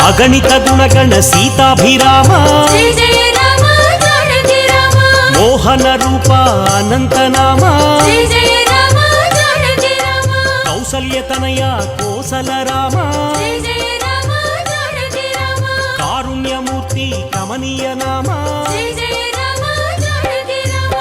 అగణిత గుణగణ సీతాభిరామ జయ జయ రామ జానకి రామ మోహన రూప అనంత నామ జయ జయ రామ జానకి రామ కౌసల్యతనయ కోసల రామ జయ జయ రామ జానకి రామ కారుణ్యమూర్తి కమనీయ నామ జయ జయ రామ జానకి రామ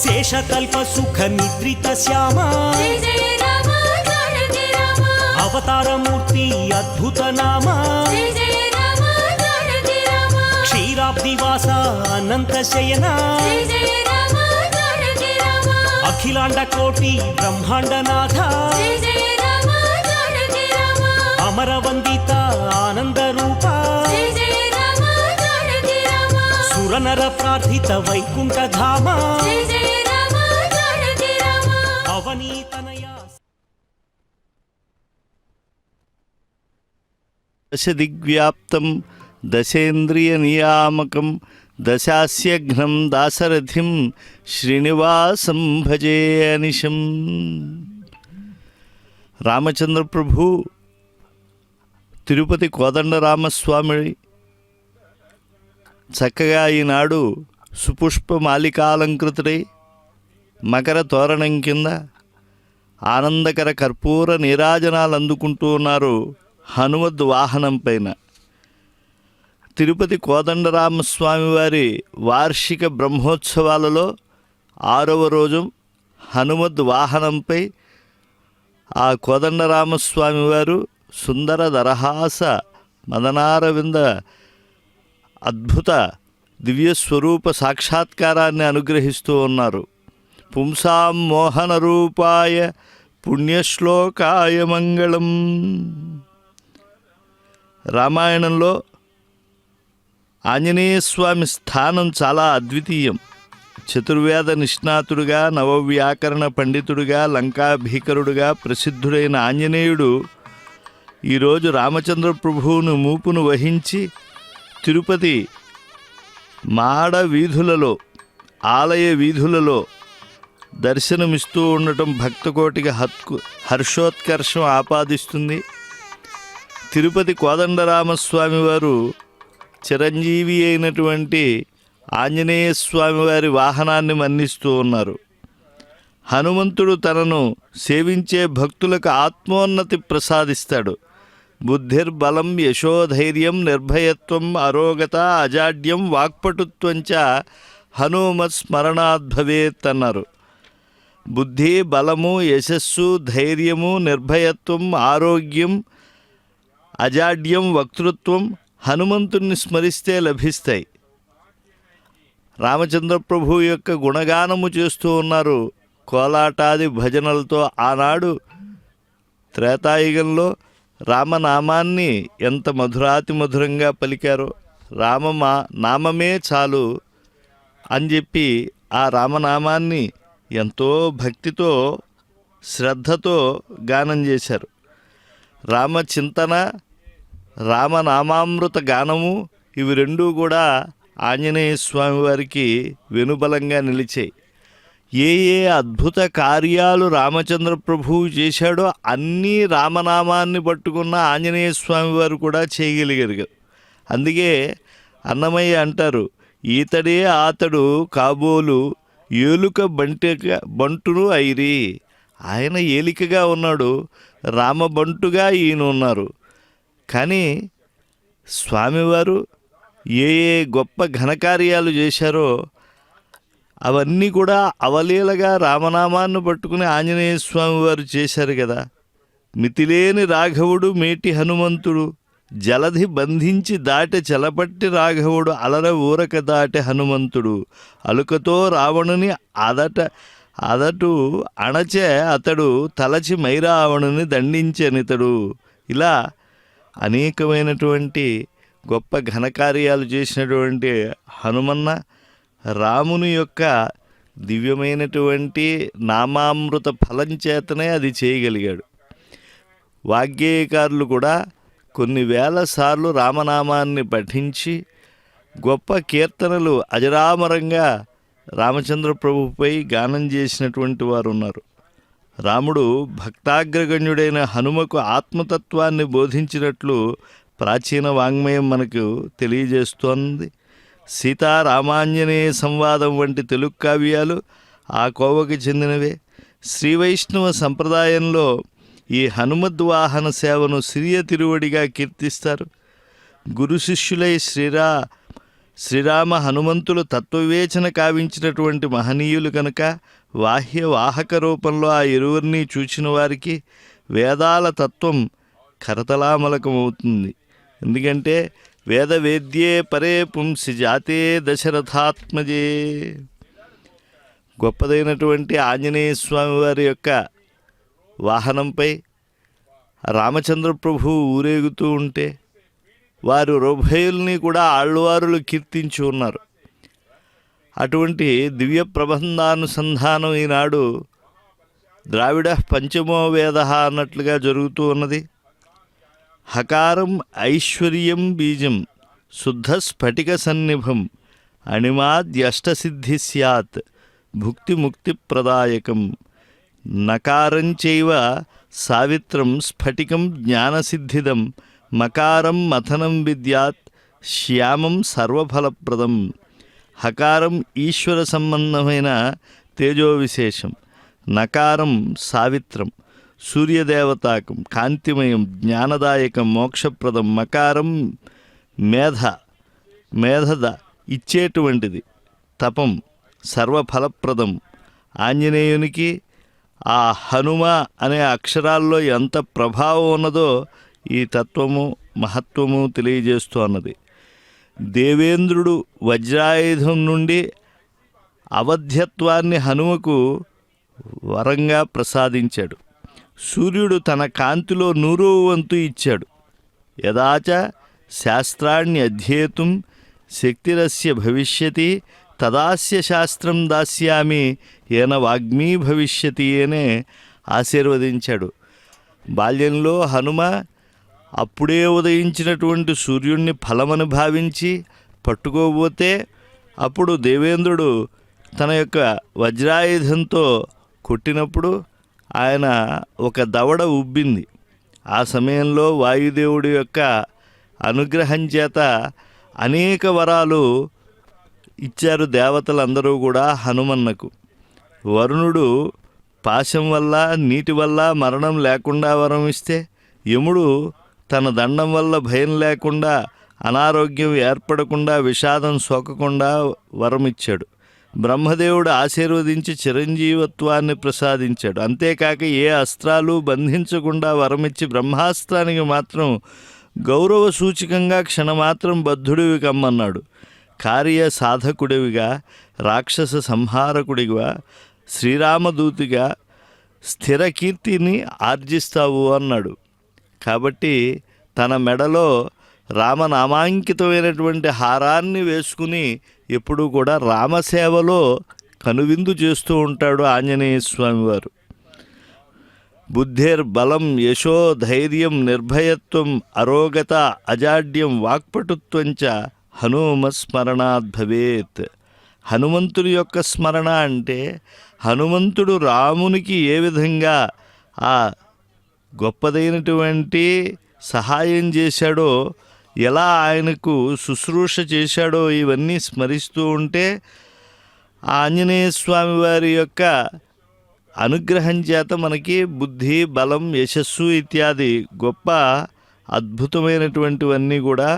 శేషకల్ప సుఖ నిద్రిత శ్యామ జయ జయ రామ జానకి రామ అవతారమూర్తి అద్భుత నామ జయ జయ రామ జానకి రామ క్షీరాబ్దివాస అనంత శయన జయ జయ రామ జానకి రామ అఖిలాండ కోటి బ్రహ్మాండనాథ జయ జయ రామ జానకి రామ అమరవందిత ఆనంద రూప జయ జయ రామ జానకి రామ సురనర ప్రార్థిత వైకుంఠ ధామ జయ జయ రామ జానకి రామ అవనీతనయ దశదిగ్వ్యాప్తం దశేంద్రియనియామకం దశాస్యఘ్నం దాశరథిం శ్రీనివాసం భజే అనిశం. రామచంద్ర ప్రభు తిరుపతి కోదండరామస్వామి చక్కగా ఈనాడు సుపుష్పమాలికాలంకృతుడై మకర తోరణం కింద ఆనందకర కర్పూర నీరాజనాలు అందుకుంటూ ఉన్నారు హనుమద్ వాహనం పైన. తిరుపతి కోదండరామస్వామి వారి వార్షిక బ్రహ్మోత్సవాలలో 6వ రోజు హనుమద్ వాహనంపై ఆ కోదండరామస్వామి వారు సుందర దరహాస మదనారవింద అద్భుత దివ్యస్వరూప సాక్షాత్కారాన్ని అనుగ్రహిస్తూ ఉన్నారు. పుంసాం మోహన రూపాయ పుణ్యశ్లోకాయ మంగళం. రామాయణంలో ఆంజనేయస్వామి స్థానం చాలా అద్వితీయం. చతుర్వేద నిష్ణాతుడుగా నవవ్యాకరణ పండితుడుగా లంకాభీకరుడుగా ప్రసిద్ధుడైన ఆంజనేయుడు ఈరోజు రామచంద్ర ప్రభువును మూపును వహించి తిరుపతి మాడ వీధులలో ఆలయ వీధులలో దర్శనమిస్తూ ఉండటం భక్తకోటికి హర్షోత్కర్షం ఆపాదిస్తుంది. తిరుపతి కోదండరామస్వామి వారు చిరంజీవి అయినటువంటి ఆంజనేయ స్వామి వారి వాహనాన్ని మన్నిస్తూ ఉన్నారు. హనుమంతుడు తనను సేవించే భక్తులకు ఆత్మోన్నతి ప్రసాదిస్తాడు. బుద్ధిర్బలం యశోధైర్యం నిర్భయత్వం అరోగత అజాడ్యం వాక్పటుత్వంచ హనుమత్ స్మరణాద్భవేత్ అన్నారు. బుద్ధి, బలము, యశస్సు, ధైర్యము, నిర్భయత్వం, ఆరోగ్యం, అజాడ్యం, వక్తృత్వం హనుమంతుణ్ణి స్మరిస్తే లభిస్తాయి. రామచంద్ర ప్రభు యొక్క గుణగానము చేస్తూ ఉన్నారు కోలాటాది భజనలతో. ఆనాడు త్రేతాయుగంలో రామనామాన్ని ఎంత మధురాతి మధురంగా పలికారో, నామమే చాలు అని చెప్పి ఆ రామనామాన్ని ఎంతో భక్తితో శ్రద్ధతో గానం చేశారు. రామచింతన, రామనామామృత గానము ఇవి రెండూ కూడా ఆంజనేయ స్వామి వారికి వెనుబలంగా నిలిచాయి. ఏ ఏ అద్భుత కార్యాలు రామచంద్ర ప్రభువు చేశాడో అన్నీ రామనామాన్ని పట్టుకున్న ఆంజనేయ స్వామి వారు కూడా చేయగలిగారు. అందుకే అన్నమయ్య అంటారు, ఈతడే ఆతడు కాబోలు ఏలుక బంటును ఐరి. ఆయన ఏలికగా ఉన్నాడు, రామబంటుగా ఈయన ఉన్నారు. కానీ స్వామివారు ఏ ఏ గొప్ప ఘనకార్యాలు చేశారో అవన్నీ కూడా అవలీలగా రామనామాన్ని పట్టుకుని ఆంజనేయ స్వామి వారు చేశారు కదా. మితిలేని రాఘవుడు మేటి హనుమంతుడు, జలధి బంధించి దాటె చలపట్టి రాఘవుడు అలర ఊరక దాటె హనుమంతుడు, అలుకతో రావణుని అదటు అణచే అతడు తలచి మైరావణుని దండించనితడు. ఇలా అనేకమైనటువంటి గొప్ప ఘనకార్యాలు చేసినటువంటి హనుమన్న రాముని యొక్క దివ్యమైనటువంటి నామామృత ఫలం చేతనే అది చేయగలిగాడు. వాగ్గేయకారులు కూడా కొన్ని వేల సార్లు రామనామాన్ని పఠించి గొప్ప కీర్తనలు అజరామరంగా రామచంద్ర ప్రభుపై గానం చేసినటువంటి వారు ఉన్నారు. రాముడు భక్తాగ్రగణ్యుడైన హనుమకు ఆత్మతత్వాన్ని బోధించినట్లు ప్రాచీన వాంగ్మయం మనకు తెలియజేస్తోంది. సీతారామాంజనేయ సంవాదం వంటి తెలుగు కావ్యాలు ఆ కోవకు చెందినవే. శ్రీవైష్ణవ సంప్రదాయంలో ఈ హనుమద్వాహన సేవను సిరియ తిరువడిగా కీర్తిస్తారు. గురు శిష్యులై శ్రీరామ హనుమంతులు తత్వవివేచన కావించినటువంటి మహనీయులు కనుక వాహక రూపంలో ఆ ఇరువురిని చూచిన వారికి వేదాల తత్వం కరతలామలకమవుతుంది. ఎందుకంటే వేద్యే పరే పుంసి జాతే దశరథాత్మజే. గొప్పదైనటువంటి ఆంజనేయ స్వామి వారి యొక్క వాహనంపై రామచంద్ర ప్రభువు ఊరేగుతూ ఉంటే వారు ఉభయుల్ని కూడా ఆళ్వారులు కీర్తించి ఉన్నారు. అటువంటి దివ్య ప్రబంధానుసంధానం ఈనాడు ద్రావిడ పంచమో వేద అన్నట్లుగా జరుగుతూ ఉన్నది. హకారం ఐశ్వర్యం బీజం శుద్ధ స్ఫటిక సన్నిభం అణిమాద్యష్టసిద్ధి స్యాత్ భుక్తి ముక్తి ప్రదాయకం. నకారంచైవ సావిత్రం స్ఫటికం జ్ఞానసిద్ధిదం మకారం మథనం విద్యాత్ శ్యామం సర్వఫలప్రదం. హకారం ఈశ్వర సంబంధమైన తేజో విశేషం, నకారం సావిత్రం సూర్యదేవతాకం కాంతిమయం జ్ఞానదాయకం మోక్షప్రదం, మకారం మేధద ఇచ్చేటువంటిది, తపం సర్వఫలప్రదం. ఆంజనేయునికి ఆ హనుమ అనే అక్షరాల్లో ఎంత ప్రభావం ఉన్నదో ఈ తత్వము మహత్వము తెలియజేస్తూ అన్నది. దేవేంద్రుడు వజ్రాయుధం నుండి అవధ్యత్వాన్ని హనుమకు వరంగా ప్రసాదించాడు. సూర్యుడు తన కాంతిలో 100వ వంతు ఇచ్చాడు. యదాచ శాస్త్రాన్ని అధ్యేతుం శక్తిరస్య భవిష్యతి తదాస్య శాస్త్రం దాస్యామి ఏన వాగ్మీ భవిష్యతి అనే ఆశీర్వదించాడు. బాల్యంలో హనుమ అప్పుడే ఉదయించినటువంటి సూర్యుడిని ఫలమని భావించి పట్టుకోబోతే అప్పుడు దేవేంద్రుడు తన యొక్క వజ్రాయుధంతో కొట్టినప్పుడు ఆయన ఒక దవడ ఉబ్బింది. ఆ సమయంలో వాయుదేవుడి యొక్క అనుగ్రహం చేత అనేక వరాలు ఇచ్చారు దేవతలందరూ కూడా హనుమన్నకు. వరుణుడు పాశం వల్ల నీటి వల్ల మరణం లేకుండా వరం ఇస్తే, యముడు తన దండం వల్ల భయం లేకుండా అనారోగ్యం ఏర్పడకుండా విషాదం సోకకుండా వరం ఇచ్చాడు. బ్రహ్మదేవుడు ఆశీర్వదించి చిరంజీవత్వాన్ని ప్రసాదించాడు. అంతేకాక ఏ అస్త్రాలు బంధించకుండా వరమిచ్చి బ్రహ్మాస్త్రానికి మాత్రం గౌరవ సూచకంగా క్షణమాత్రం బద్ధుడివి కమ్మన్నాడు. కార్య సాధకుడివిగా, రాక్షస సంహారకుడిగా, శ్రీరామదూతిగా స్థిర కీర్తిని ఆర్జిస్తావు అన్నాడు. కాబట్టి తన మెడలో రామనామాంకితమైనటువంటి హారాన్ని వేసుకుని ఎప్పుడూ కూడా రామసేవలో కనువిందు చేస్తూ ఉంటాడు ఆంజనేయ స్వామివారు. బుద్ధిర్బలం యశో ధైర్యం నిర్భయత్వం అరోగత అజాడ్యం వాక్పటుత్వంచ హనుమస్మరణాద్ భవేత్. హనుమంతుడి యొక్క స్మరణ అంటే హనుమంతుడు రామునికి ఏ విధంగా ఆ గొప్పదైనటువంటి సహాయం చేశాడో, ఎలా ఆయనకు శుశ్రూష చేశాడో ఇవన్నీ స్మరిస్తూ ఉంటే ఆంజనేయ స్వామి వారి యొక్క అనుగ్రహం చేత మనకి బుద్ధి, బలం, యశస్సు ఇత్యాది గొప్ప అద్భుతమైనటువంటివన్నీ కూడా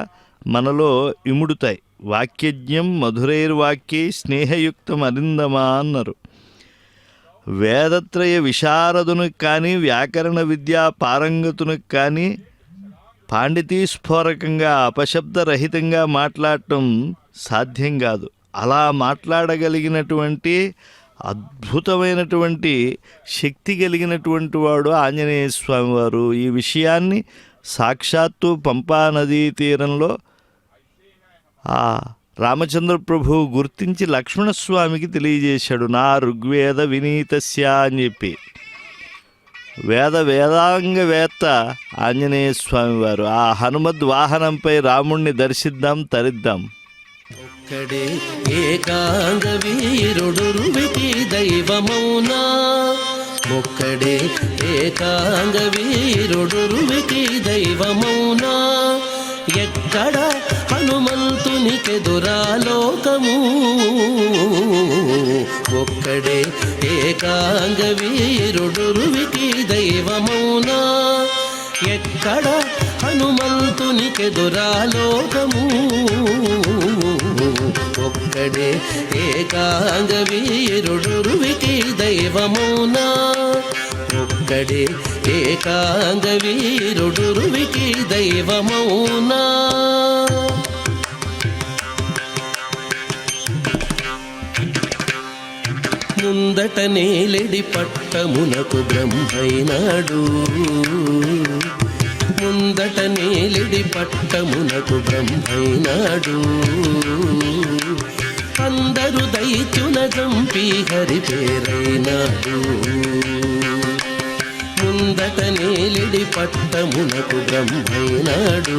మనలో ఇముడుతాయి. వాక్యజ్ఞం మధురైర్వాక్యై స్నేహయుక్తం అరిందమా అన్నారు. వేదత్రయ విశారదునికి కానీ, వ్యాకరణ విద్యా పారంగతునికి కానీ పాండితీస్ఫోరకంగా అపశబ్దరహితంగా మాట్లాడటం సాధ్యం కాదు. అలా మాట్లాడగలిగినటువంటి అద్భుతమైనటువంటి శక్తి కలిగినటువంటి వాడు ఆంజనేయ స్వామివారు. ఈ విషయాన్ని సాక్షాత్తు పంపా నదీ తీరంలో ఆ రామచంద్ర ప్రభువు గుర్తించి లక్ష్మణస్వామికి తెలియజేశాడు. నా ఋగ్వేద వినీతస్య అని చెప్పి వేదాంగవేత్త ఆంజనేయ స్వామి వారు. ఆ హనుమద్ వాహనంపై రాముణ్ణి దర్శిద్దాం, తరిద్దాం. ఒక్కడే ఏకాంగ వీరుడురువికి దైవమౌనా, ఒక్కడే ఏకాంగ వీరుడురువికి దైవమౌనా, ఎక్కడ హనుమంతునికెదురాలోకము, ఒక్కడే ఏకాంగ వీరుడురువికి దైవమౌనా, ఎక్కడ హనుమంతునికెదురాలోకము, ఒక్కడే ఏకాంగ వీరుడురువికి దైవమౌనా, ఒక్కడే ఏకాంగ వీరుడురువికి దైవమౌనా. ముందట నేలెడి పట్టమునకు బ్రహ్మైనాడు, ముందట నేలెడి పట్టమునకు బ్రహ్మైనాడు, అందరు దైత్యుల చంపి హరి పేరైనాడు, ముందట నేలెడి పట్టమునకు బ్రహ్మైనాడు,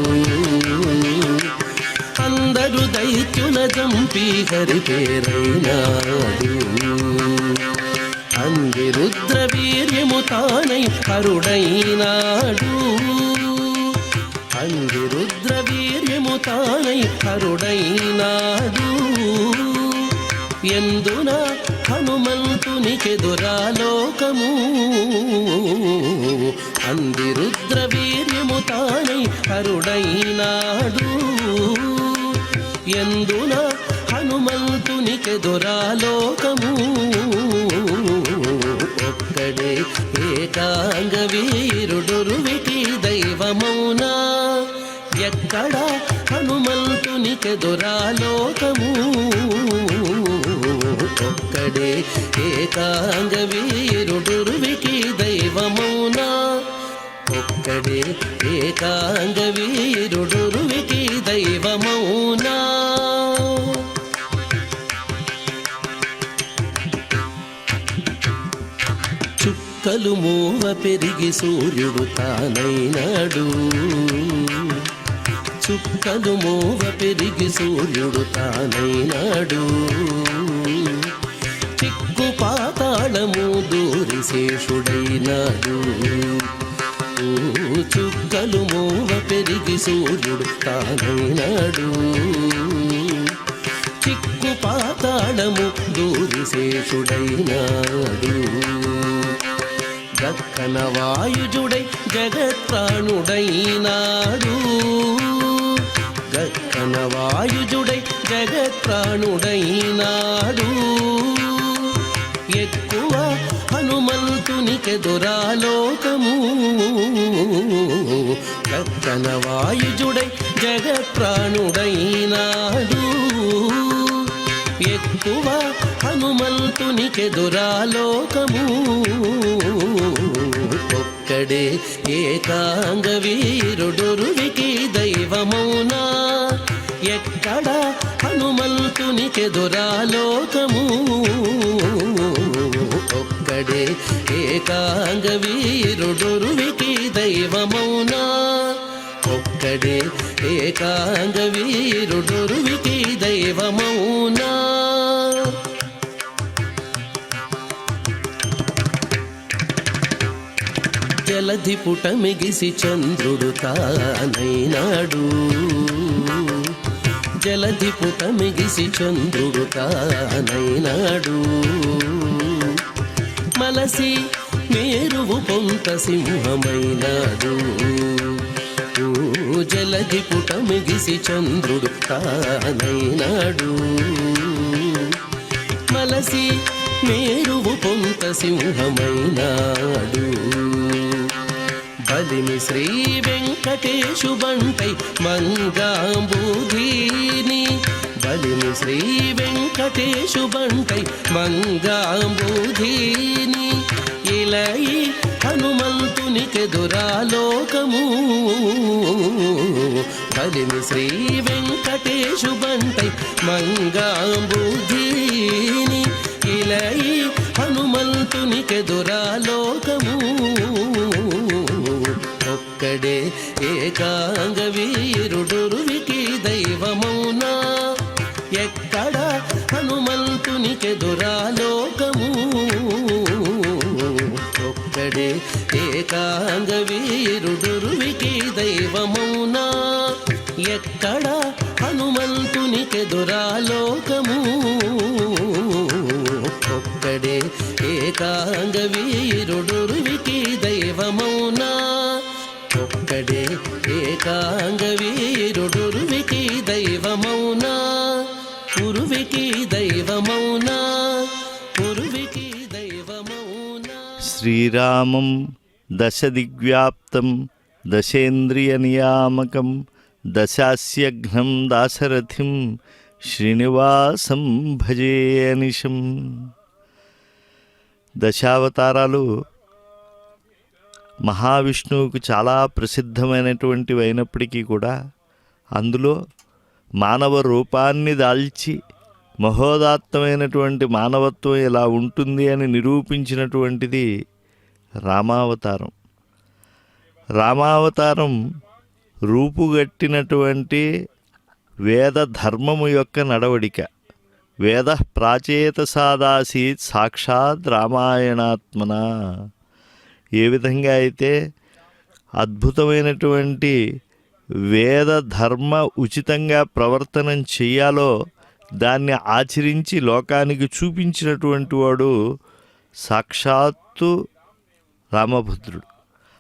అందరు దైత్యుల చంపి హరి పేరైనాడు, అందిరుద్ర వీర్యము తానై హరుడైనాడు, అందిరుద్ర వీర్యము తానై హరుడైనాడు, ఎందున హనుమంతునికెదురాలోకము, అందిరుద్ర వీర్యము తానై హరుడైనాడు, ఎందున హనుమంతునికెదురాలోకము, ఒక్కడే ఏకాంగ వీరుడురువికి దైవమౌనా, ఎక్కడ హనుమంతునికెదురాలోకము, ఒక్కడే ఏకాంగ వీరుడురువికి దైవమౌనా, ఒక్కడే ఏకాంగ వీరుడురువికి దైవమౌనా. చుక్కలు మూవ పెరిగి సూర్యుడు తానైనాడు, చుక్కలు మూవ పెరిగి సూర్యుడు తానైనాడు, చిక్కు పాతాళము దూరి శేషుడైనాడు, చుక్కలు మూవ పెరిగి సూర్యుడు తానైనాడు, చిక్కు పాతాళము దూరి శేషుడైనాడు, దక్కన వాయుజుడై జగత్ప్రాణుడైనాడు, దక్కన వాయుజుడై జగత్ప్రాణుడైనాడు, ఎక్కువ హనుమంతునికెదురాలోకము, దక్కన వాయుజుడై జగత్ప్రాణుడైనాడు, ఎక్కువ హనుమంతునికెదురాలోకము, ఒక్కడే ఏకాంగ వీరుడురువికి దైవమౌనా, ఎక్కడ హనుమంతునికెదురాలోకము, ఒక్కడే ఏకాంగ వీరుడురువికి దైవమౌనా, ఒక్కడే ఏకాంగ వీరుడురువికి దైవమౌనా. జలధి పుటమిగిసి చంద్రుడు తానైనాడు, జలధి పుటమిగిసి చంద్రుడు తానైనాడు, మలసి మేరువు పొంత సింహమైనాడు, జలధి పుటమిగిసి చంద్రుడు తానైనాడు, మలసి మేరువు పొంత సింహమైనాడు, బలిమి శ్రీ వెంకటేశు బంటై మంగాంబుధీని, బలిమి శ్రీ వెంకటేశు బంటై మంగాంబుధీని, ఇలై హనుమంతునికెదురాలోకము, బలిమి శ్రీ వెంకటేశు బంటై మంగాంబుధీని, ఇలయి హనుమంతునికెదురా లోకము ఒక్కడే ఏకాంగ వీరుడురువికి దైవమౌనా ఎక్కడ హనుమంతునికెదురా లోకము ఒక్కడే ఏకాంగ వీరుడురువికి దైవమౌనా ఎక్కడ హనుమంతునికెదురా లోకము ఒక్కడే ఏకాంగ వీరుడురువికి దైవమౌనా ఒక్కడే ఏకాంగ వీరుడురువికి దైవమౌనా ఉరువికి దైవమౌనా ఉరువికి దైవమౌనా. శ్రీరామం దశదిగ్వ్యాప్తం దశేంద్రియనియామకం దశాస్యఘ్నం దాశరథిం శ్రీనివాసం భజే అనిశం. దశావతారాలు మహావిష్ణువుకు చాలా ప్రసిద్ధమైనటువంటివి అయినప్పటికీ కూడా అందులో మానవ రూపాన్ని దాల్చి మహోదాత్తమైనటువంటి మానవత్వం ఇలా ఉంటుంది అని నిరూపించినటువంటిది రామావతారం. రామావతారం రూపుగట్టినటువంటి వేద ధర్మము యొక్క నడవడిక. వేద ప్రాచేత సాదాసీత్ సాక్షాత్ రామాయణాత్మన. ఏ విధంగా అయితే అద్భుతమైనటువంటి వేద ధర్మ ఉచితంగా ప్రవర్తనం చెయ్యాలో దాన్ని ఆచరించి లోకానికి చూపించినటువంటి వాడు సాక్షాత్తు రామభద్రుడు.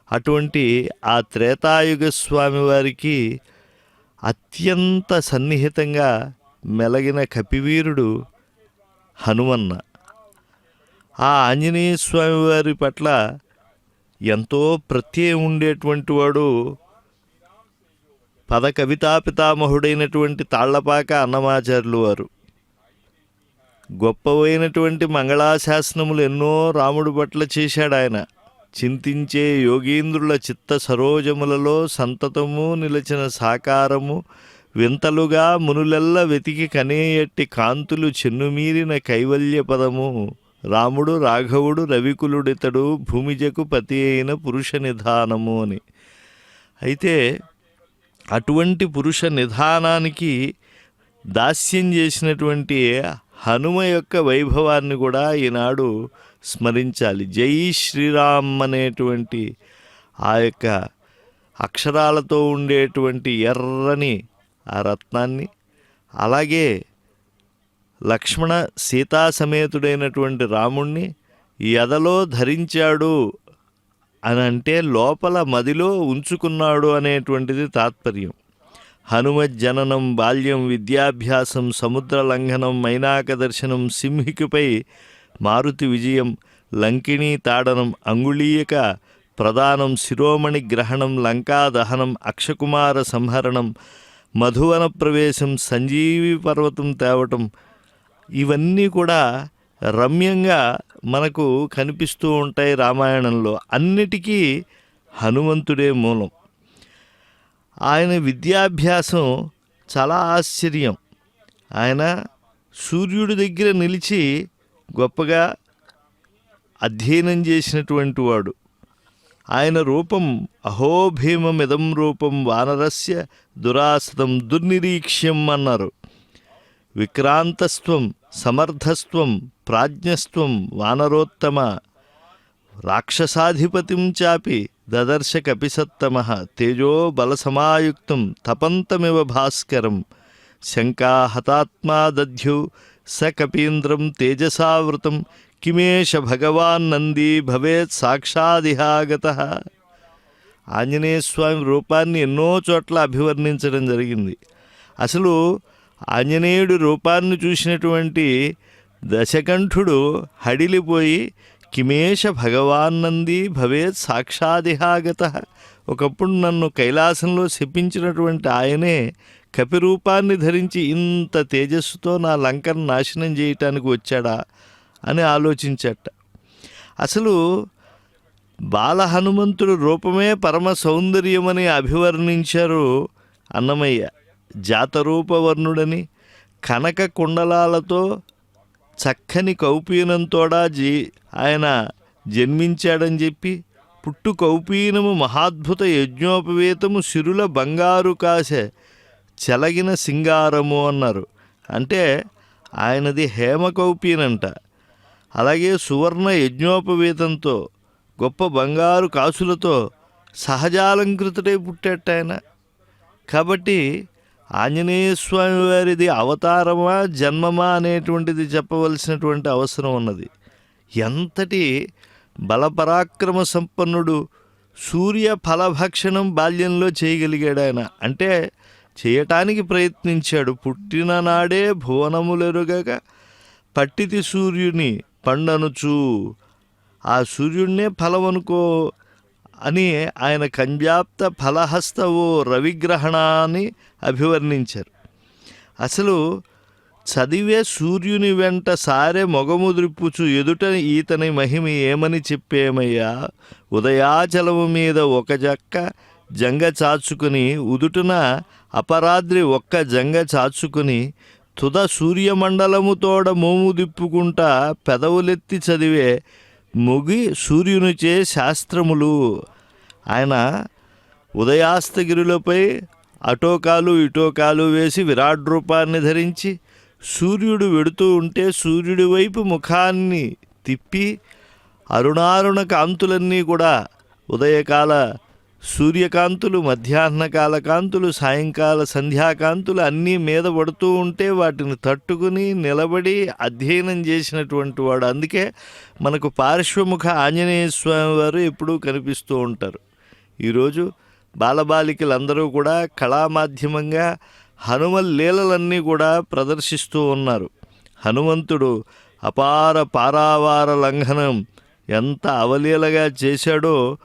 అటువంటి ఆ త్రేతాయుగ స్వామి వారికి అత్యంత సన్నిహితంగా మెలగిన కపివీరుడు హనుమన్న. ఆ ఆంజనేయ స్వామి వారి పట్ల ఎంతో ప్రత్యయం ఉండేటువంటి వాడు పద కవితా పితామహుడైనటువంటి తాళ్లపాక అన్నమాచార్యులు వారు. గొప్పవైనటువంటి మంగళాశాసనములు ఎన్నో రాముడి పట్ల చేశాడు ఆయన. చింతించే యోగీంద్రుల చిత్త సరోజములలో సంతతము నిలిచిన సాకారము వింతలుగా మునులెల్ల వెతికి కనేయట్టి కాంతులు చెన్నుమీరిన కైవల్య పదము రాముడు రాఘవుడు రవికులుడితడు భూమిజకు పతి అయిన పురుష నిధానము అని. అయితే అటువంటి పురుష నిధానానికి దాస్యం చేసినటువంటి హనుమ యొక్క వైభవాన్ని కూడా ఈనాడు స్మరించాలి. జై శ్రీరామ్ అనేటువంటి ఆ యొక్క అక్షరాలతో ఉండేటువంటి ఎర్రని ఆ రత్నాన్ని, అలాగే లక్ష్మణ సీతా సమేతుడైనటువంటి రాముణ్ణి ఎదలో ధరించాడు అని అంటే లోపల మదిలో ఉంచుకున్నాడు అనేటువంటిది తాత్పర్యం. హనుమజ్జననం బాల్యం విద్యాభ్యాసం సముద్ర లంఘనం మైనాక దర్శనం సింహికపై మారుతి విజయం లంకిణీ తాడనం అంగుళీయక ప్రదానం శిరోమణి గ్రహణం లంకా దహనం అక్షకుమార సంహరణం మధువన ప్రవేశం సంజీవి పర్వతం తేవటం ఇవన్నీ కూడా రమ్యంగా మనకు కనిపిస్తూ ఉంటాయి రామాయణంలో. అన్నిటికీ హనుమంతుడే మూలం. ఆయన విద్యాభ్యాసం చాలా ఆశ్చర్యం. ఆయన సూర్యుడి దగ్గర నిలిచి గొప్పగా అధ్యయనం చేసినటువంటి వాడు. ఆయన రూపం అహోభీమమిదం రూపం వానరస్య దురాసతం దుర్నిరీక్ష్యం అన్నారు. విక్రాంతస్త్వం సమర్థస్త్వం ప్రాజ్ఞస్త్వం వానరోత్తమ రాక్షసాధిపతిం చాపి దదర్శ కపిసత్తమ తేజో బలసమాయుక్తం తపంతమివ భాస్కరం శంకా హతాత్మా దధ్యౌ స కపీంద్రం తేజసావృతం కిమేష భగవాన్ నంది భవేత్ సాక్షాదిహాగతః. ఆంజనేయ స్వామి రూపాన్ని ఎన్నో చోట్ల అభివర్ణించడం జరిగింది. అసలు ఆంజనేయుడి రూపాన్ని చూసినటువంటి దశకంఠుడు హడిలిపోయి కిమేష భగవాన్ నంది భవేత్ సాక్షాదిహాగతః. ఒకప్పుడు నన్ను కైలాసంలో శపించినటువంటి ఆయనే కపిరూపాన్ని ధరించి ఇంత తేజస్సుతో నా లంకను నాశనం చేయటానికి వచ్చాడా అని ఆలోచించట. అసలు బాల హనుమంతుడు రూపమే పరమ సౌందర్యమని అభివర్ణించారు అన్నమయ్య. జాతరూపవర్ణుడని కనక కుండలాలతో చక్కని కౌపీనంతోడా ఆయన జన్మించాడని చెప్పి పుట్టు కౌపీనము మహాద్భుత యజ్ఞోపవేతము సిరుల బంగారు కాసె చెలగిన సింగారము అన్నారు. అంటే ఆయనది హేమ కౌపీనంట. అలాగే సువర్ణ యజ్ఞోపవేతంతో గొప్ప బంగారు కాసులతో సహజాలంకృతుడై పుట్టాట ఆయన. కాబట్టి ఆంజనేయ స్వామి వారిది అవతారమా జన్మమా అనేటువంటిది చెప్పవలసినటువంటి అవసరం ఉన్నది. ఎంతటి బలపరాక్రమ సంపన్నుడు, సూర్య ఫలభక్షణం బాల్యంలో చేయగలిగాడు ఆయన. అంటే చేయటానికి ప్రయత్నించాడు. పుట్టిన నాడే భువనములెరుగక పట్టితి సూర్యుని పండనుచు, ఆ సూర్యుడినే ఫలమనుకో అని ఆయన కంజాప్త ఫలహస్తవో రవిగ్రహణాన్ని అభివర్ణించారు. అసలు చదివే సూర్యుని వెంట సారె మొగముద్రిప్పుచు ఎదుట ఈతని మహిమ ఏమని చెప్పేమయ్యా, ఉదయాచలము మీద ఒక జక్క జంగ చాచుకుని ఉదుటున అపరాద్రి ఒక్క జంగ చాచుకుని తుద సూర్యమండలము తోడ మోము దిప్పుకుంటా పెదవులెత్తి చదివే ముగి సూర్యునిచే శాస్త్రములు. ఆయన ఉదయాస్తగిరులపై అటోకాలు ఇటోకాలు వేసి విరాట్ రూపాన్ని ధరించి సూర్యుడు వెడుతూ ఉంటే సూర్యుడి వైపు ముఖాన్ని తిప్పి అరుణారుణ కాంతులన్నీ కూడా ఉదయకాల సూర్యకాంతులు, మధ్యాహ్నకాల కాంతులు, సాయంకాల సంధ్యాకాంతులు అన్నీ మీద పడుతూ ఉంటే వాటిని తట్టుకుని నిలబడి అధ్యయనం చేసినటువంటి వాడు. అందుకే మనకు పార్శ్వముఖ ఆంజనేయ స్వామి వారు ఎప్పుడూ కనిపిస్తూ ఉంటారు. ఈరోజు బాలబాలికలందరూ కూడా కళామాధ్యమంగా హనుమల్ లీలలన్నీ కూడా ప్రదర్శిస్తూ ఉన్నారు. హనుమంతుడు అపార పారావార లంఘనం ఎంత అవలీలగా చేశాడో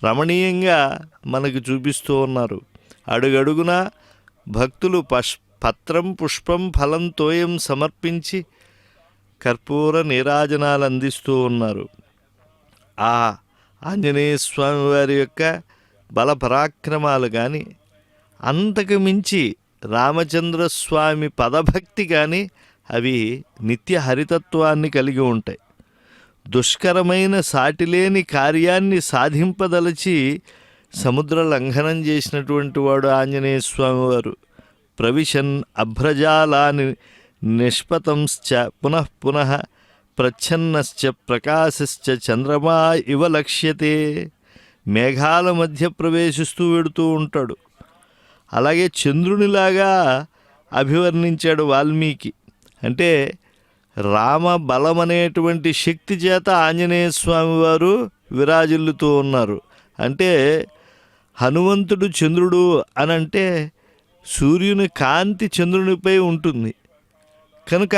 రమణీయంగా మనకు చూపిస్తూ ఉన్నారు. అడుగడుగున భక్తులు పత్రం పుష్పం ఫలం తోయం సమర్పించి కర్పూర నీరాజనాలు అందిస్తూ ఉన్నారు. ఆ ఆంజనేయ స్వామి వారి యొక్క బల పరాక్రమాలు కానీ, అంతకు మించి రామచంద్రస్వామి పదభక్తి కానీ అవి నిత్య హరితత్వాన్ని కలిగి ఉంటాయి. దుష్కరమైన సాటిలేని కార్యాన్ని సాధింపదలచి సముద్ర లంఘనం చేసినటువంటి వాడు ఆంజనేయ స్వామి వారు. ప్రవిశన్ అభ్రజాలాని నిష్పతంశ్చ పునః పునః ప్రచ్ఛన్నశ్చ ప్రకాశశ్చ చంద్రమా ఇవ లక్ష్యతే. మేఘాల మధ్య ప్రవేశిస్తూ వెడుతూ ఉంటాడు. అలాగే చంద్రునిలాగా అభివర్ణించాడు వాల్మీకి. అంటే రామ బలమనేటువంటి శక్తి చేత ఆంజనేయ స్వామి వారు విరాజిల్లుతూ ఉన్నారు. అంటే హనుమంతుడు చంద్రుడు అనంటే సూర్యుని కాంతి చంద్రునిపై ఉంటుంది కనుక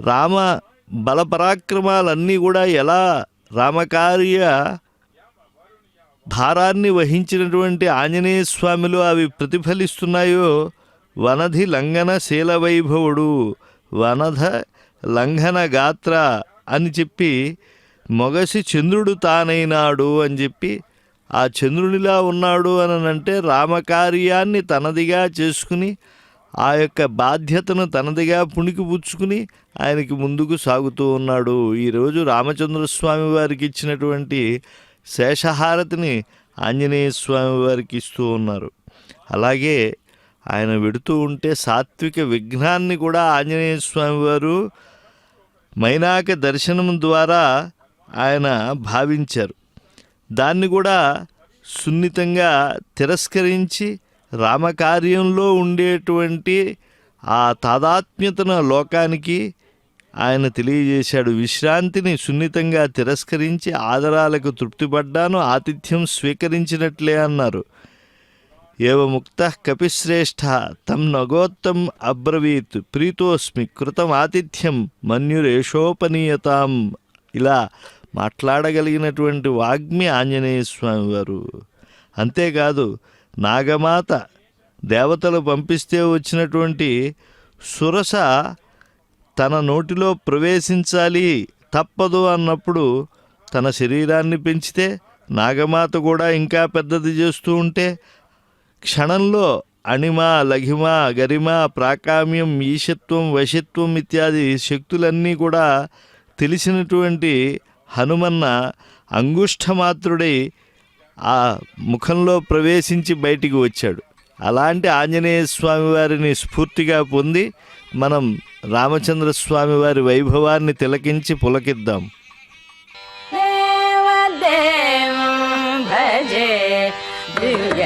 రామ బలపరాక్రమాలన్నీ కూడా ఎలా రామకార్య భారాన్ని వహించినటువంటి ఆంజనేయ స్వామిలో అవి ప్రతిఫలిస్తున్నాయో వనధి లంఘన శీలవైభవుడు, వనధ లంఘన గాత్ర అని చెప్పి మొగసి చంద్రుడు తానైనాడు అని చెప్పి ఆ చంద్రునిలా ఉన్నాడు అని అంటే రామకార్యాన్ని తనదిగా చేసుకుని ఆ యొక్క బాధ్యతను తనదిగా పుణికిపుచ్చుకుని ఆయనకి ముందుకు సాగుతూ ఉన్నాడు. ఈరోజు రామచంద్రస్వామి వారికి ఇచ్చినటువంటి శేషహారతిని ఆంజనేయ స్వామి వారికి ఇస్తూ ఉన్నారు. అలాగే ఆయన వెడుతూ ఉంటే సాత్విక విఘ్నాన్ని కూడా ఆంజనేయ స్వామి వారు మైనాక దర్శనం ద్వారా ఆయన భావించారు. దాన్ని కూడా సున్నితంగా తిరస్కరించి రామకార్యంలో ఉండేటువంటి ఆ తాదాత్మ్యతను లోకానికి ఆయన తెలియజేశాడు. విశ్రాంతిని సున్నితంగా తిరస్కరించి ఆదరాలకు తృప్తిపడ్డాను, ఆతిథ్యం స్వీకరించినట్లే అన్నారు. ఏవముక్త కపిశ్రేష్ఠ తం నగోత్తం అబ్రవీత్ ప్రీతోస్మి కృతం ఆతిథ్యం మన్యురేషోపనీయతాం. ఇలా మాట్లాడగలిగినటువంటి వాగ్మి ఆంజనేయ స్వామి వారు. అంతేకాదు నాగమాత దేవతలు పంపిస్తే వచ్చినటువంటి సురస తన నోటిలో ప్రవేశించాలి తప్పదు అన్నప్పుడు తన శరీరాన్ని పెంచితే నాగమాత కూడా ఇంకా పెద్దది చేస్తూ ఉంటే క్షణంలో అణిమ, లఘిమ, గరిమ, ప్రాకామ్యం, ఈశత్వం, వశత్వం ఇత్యాది శక్తులన్నీ కూడా తెలిసినటువంటి హనుమన్న అంగుష్ఠమాత్రుడై ఆ ముఖంలో ప్రవేశించి బయటికి వచ్చాడు. అలాంటి ఆంజనేయ స్వామి వారిని స్ఫూర్తిగా పొంది మనం రామచంద్ర స్వామి వారి వైభవాన్ని తిలకించి పులకిద్దాం. దేవదేవం భజే దివ్య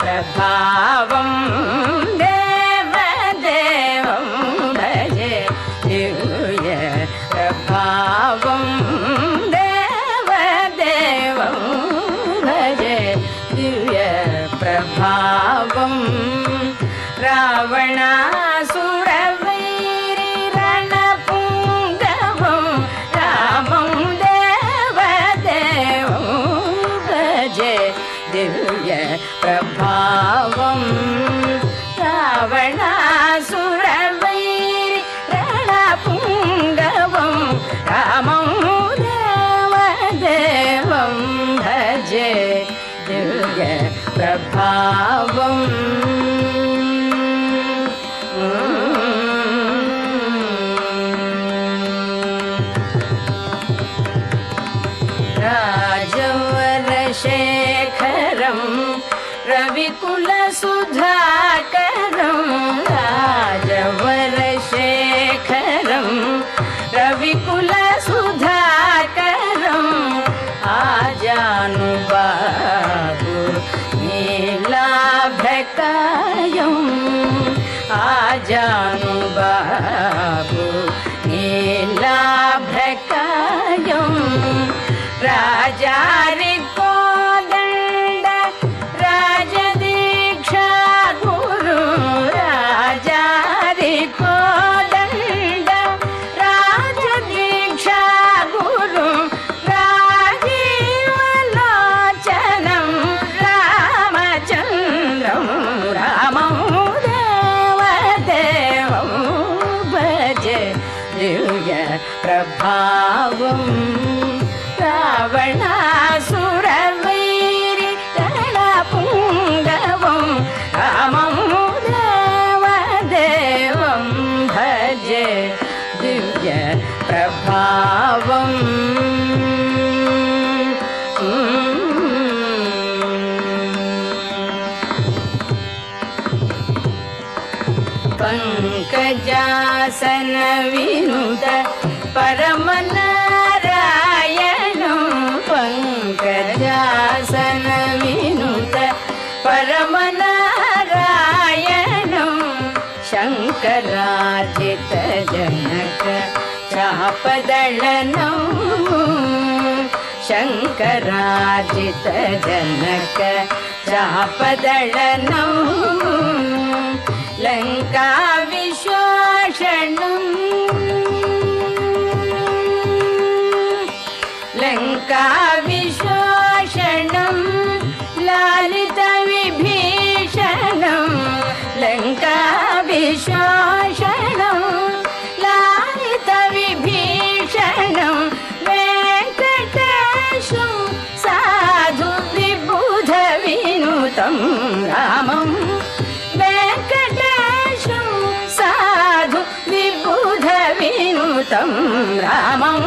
ప్రభావం, దేవదేవం భజే దివ్య ప్రభావం, దేవదేవం భజే దివ్య ప్రభావం. రావణాసురవైరి రణపుంగవం రామం దేవదేవం భజే దివ్య ప్రభావం. రావణాసురవైరి రణపుంగవం రామం దేవదేవం భజే దివ్య ప్రభావం. రాజవరశేఖరం రవికులసుధాకరం, రాజవరశేఖరం రవికులసుధాకరం, ఆజానుబాహు నీలాభకాయం, ఆజానుబాహు నీలాభకాయం. రాజారి కోదండ రాజదీక్షా గురు, రాజారి కోదండ రాజదీక్షా గురు, రాజీవలోచనం రామచంద్రం రామం దేవదేవం భజే దివ్య ప్రభావం. రావణాసురవైరి రణపుంగవం రామం దేవదేవం భజే దివ్య ప్రభావం. పంకజాసన వినుత పరమనారాయణం, పంకజాసన వినుత పరమనారాయణం, శంకరార్జిత జనక చాపదళనం, శంకరార్జిత జనక చాపదళనం, లంకా విశ్వాషణం, లంకా విశ్వాషణం, లాలిత విభీషణం, లంకా విశ్వాషణం, లాలిత విభీషణం, వెంకటేశం సాధు విబుధ వినుతం రామం, వెంకటేశం సాధు విబుధ వినుతం రామం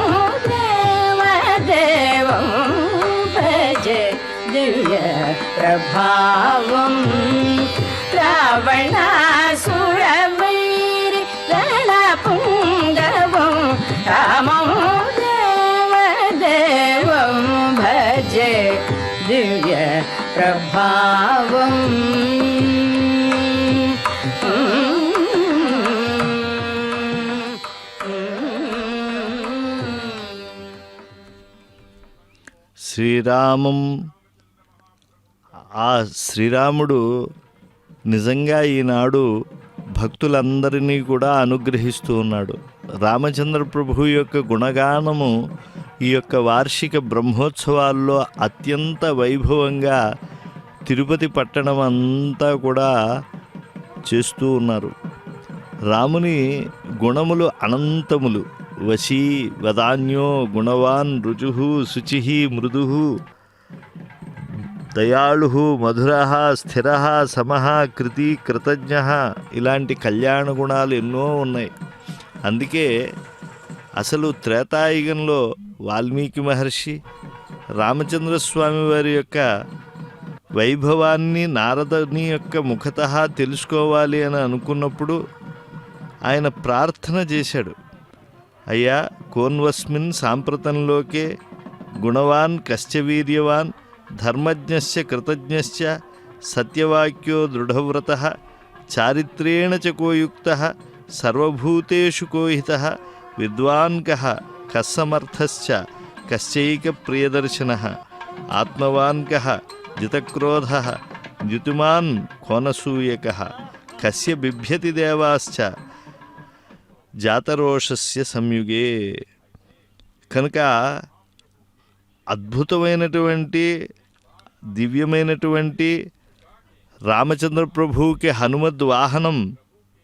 దేవదేవం భజే దివ్య ప్రభావం. రావణాసురవైరి రణపుంగవం రామం దేవదేవం భజే దివ్య ప్రభావం. శ్రీరామం, ఆ శ్రీరాముడు నిజంగా ఈనాడు భక్తులందరినీ కూడా అనుగ్రహిస్తూ ఉన్నాడు. రామచంద్ర ప్రభు యొక్క గుణగానము ఈ యొక్క వార్షిక బ్రహ్మోత్సవాల్లో అత్యంత వైభవంగా తిరుపతి పట్టణం అంతా కూడా చేస్తూ ఉన్నారు. రాముని గుణములు అనంతములు. వశీ వదాన్యో గుణవాన్ రుజు శుచి మృదు దయాళు, మధుర, స్థిర, సమః, కృతి, కృతజ్ఞ ఇలాంటి కళ్యాణ గుణాలు ఎన్నో ఉన్నాయి. అందుకే అసలు త్రేతాయుగంలో వాల్మీకి మహర్షి రామచంద్రస్వామి వారి యొక్క వైభవాన్ని నారదుని యొక్క ముఖతః తెలుసుకోవాలి అని అనుకున్నప్పుడు ఆయన ప్రార్థన చేశాడు. అయ్యా, కోన్వస్మిన్ సాంప్రతంలోకే గుణవాన్ కశ్చ వీర్యవాన్ ధర్మజ్ఞశ్చ కృతజ్ఞశ్చ సత్యవాక్యో దృఢవ్రతః చారిత్రేణ చ కోయుక్తః సర్వభూతేషు కోహితః విద్వాన్ కః కస్సమర్థశ్చ కశ్చైక ప్రియదర్శనః ఆత్మవాన్ కః జితక్రోధః జ్యుతిమాన్ కోనసూయకః కస్య బిభ్యతి దేవాశ్చ జాతరోషస్య సంయుగే. కనుక అద్భుతమైనటువంటి దివ్యమైనటువంటి రామచంద్ర ప్రభువుకి హనుమద్ వాహనం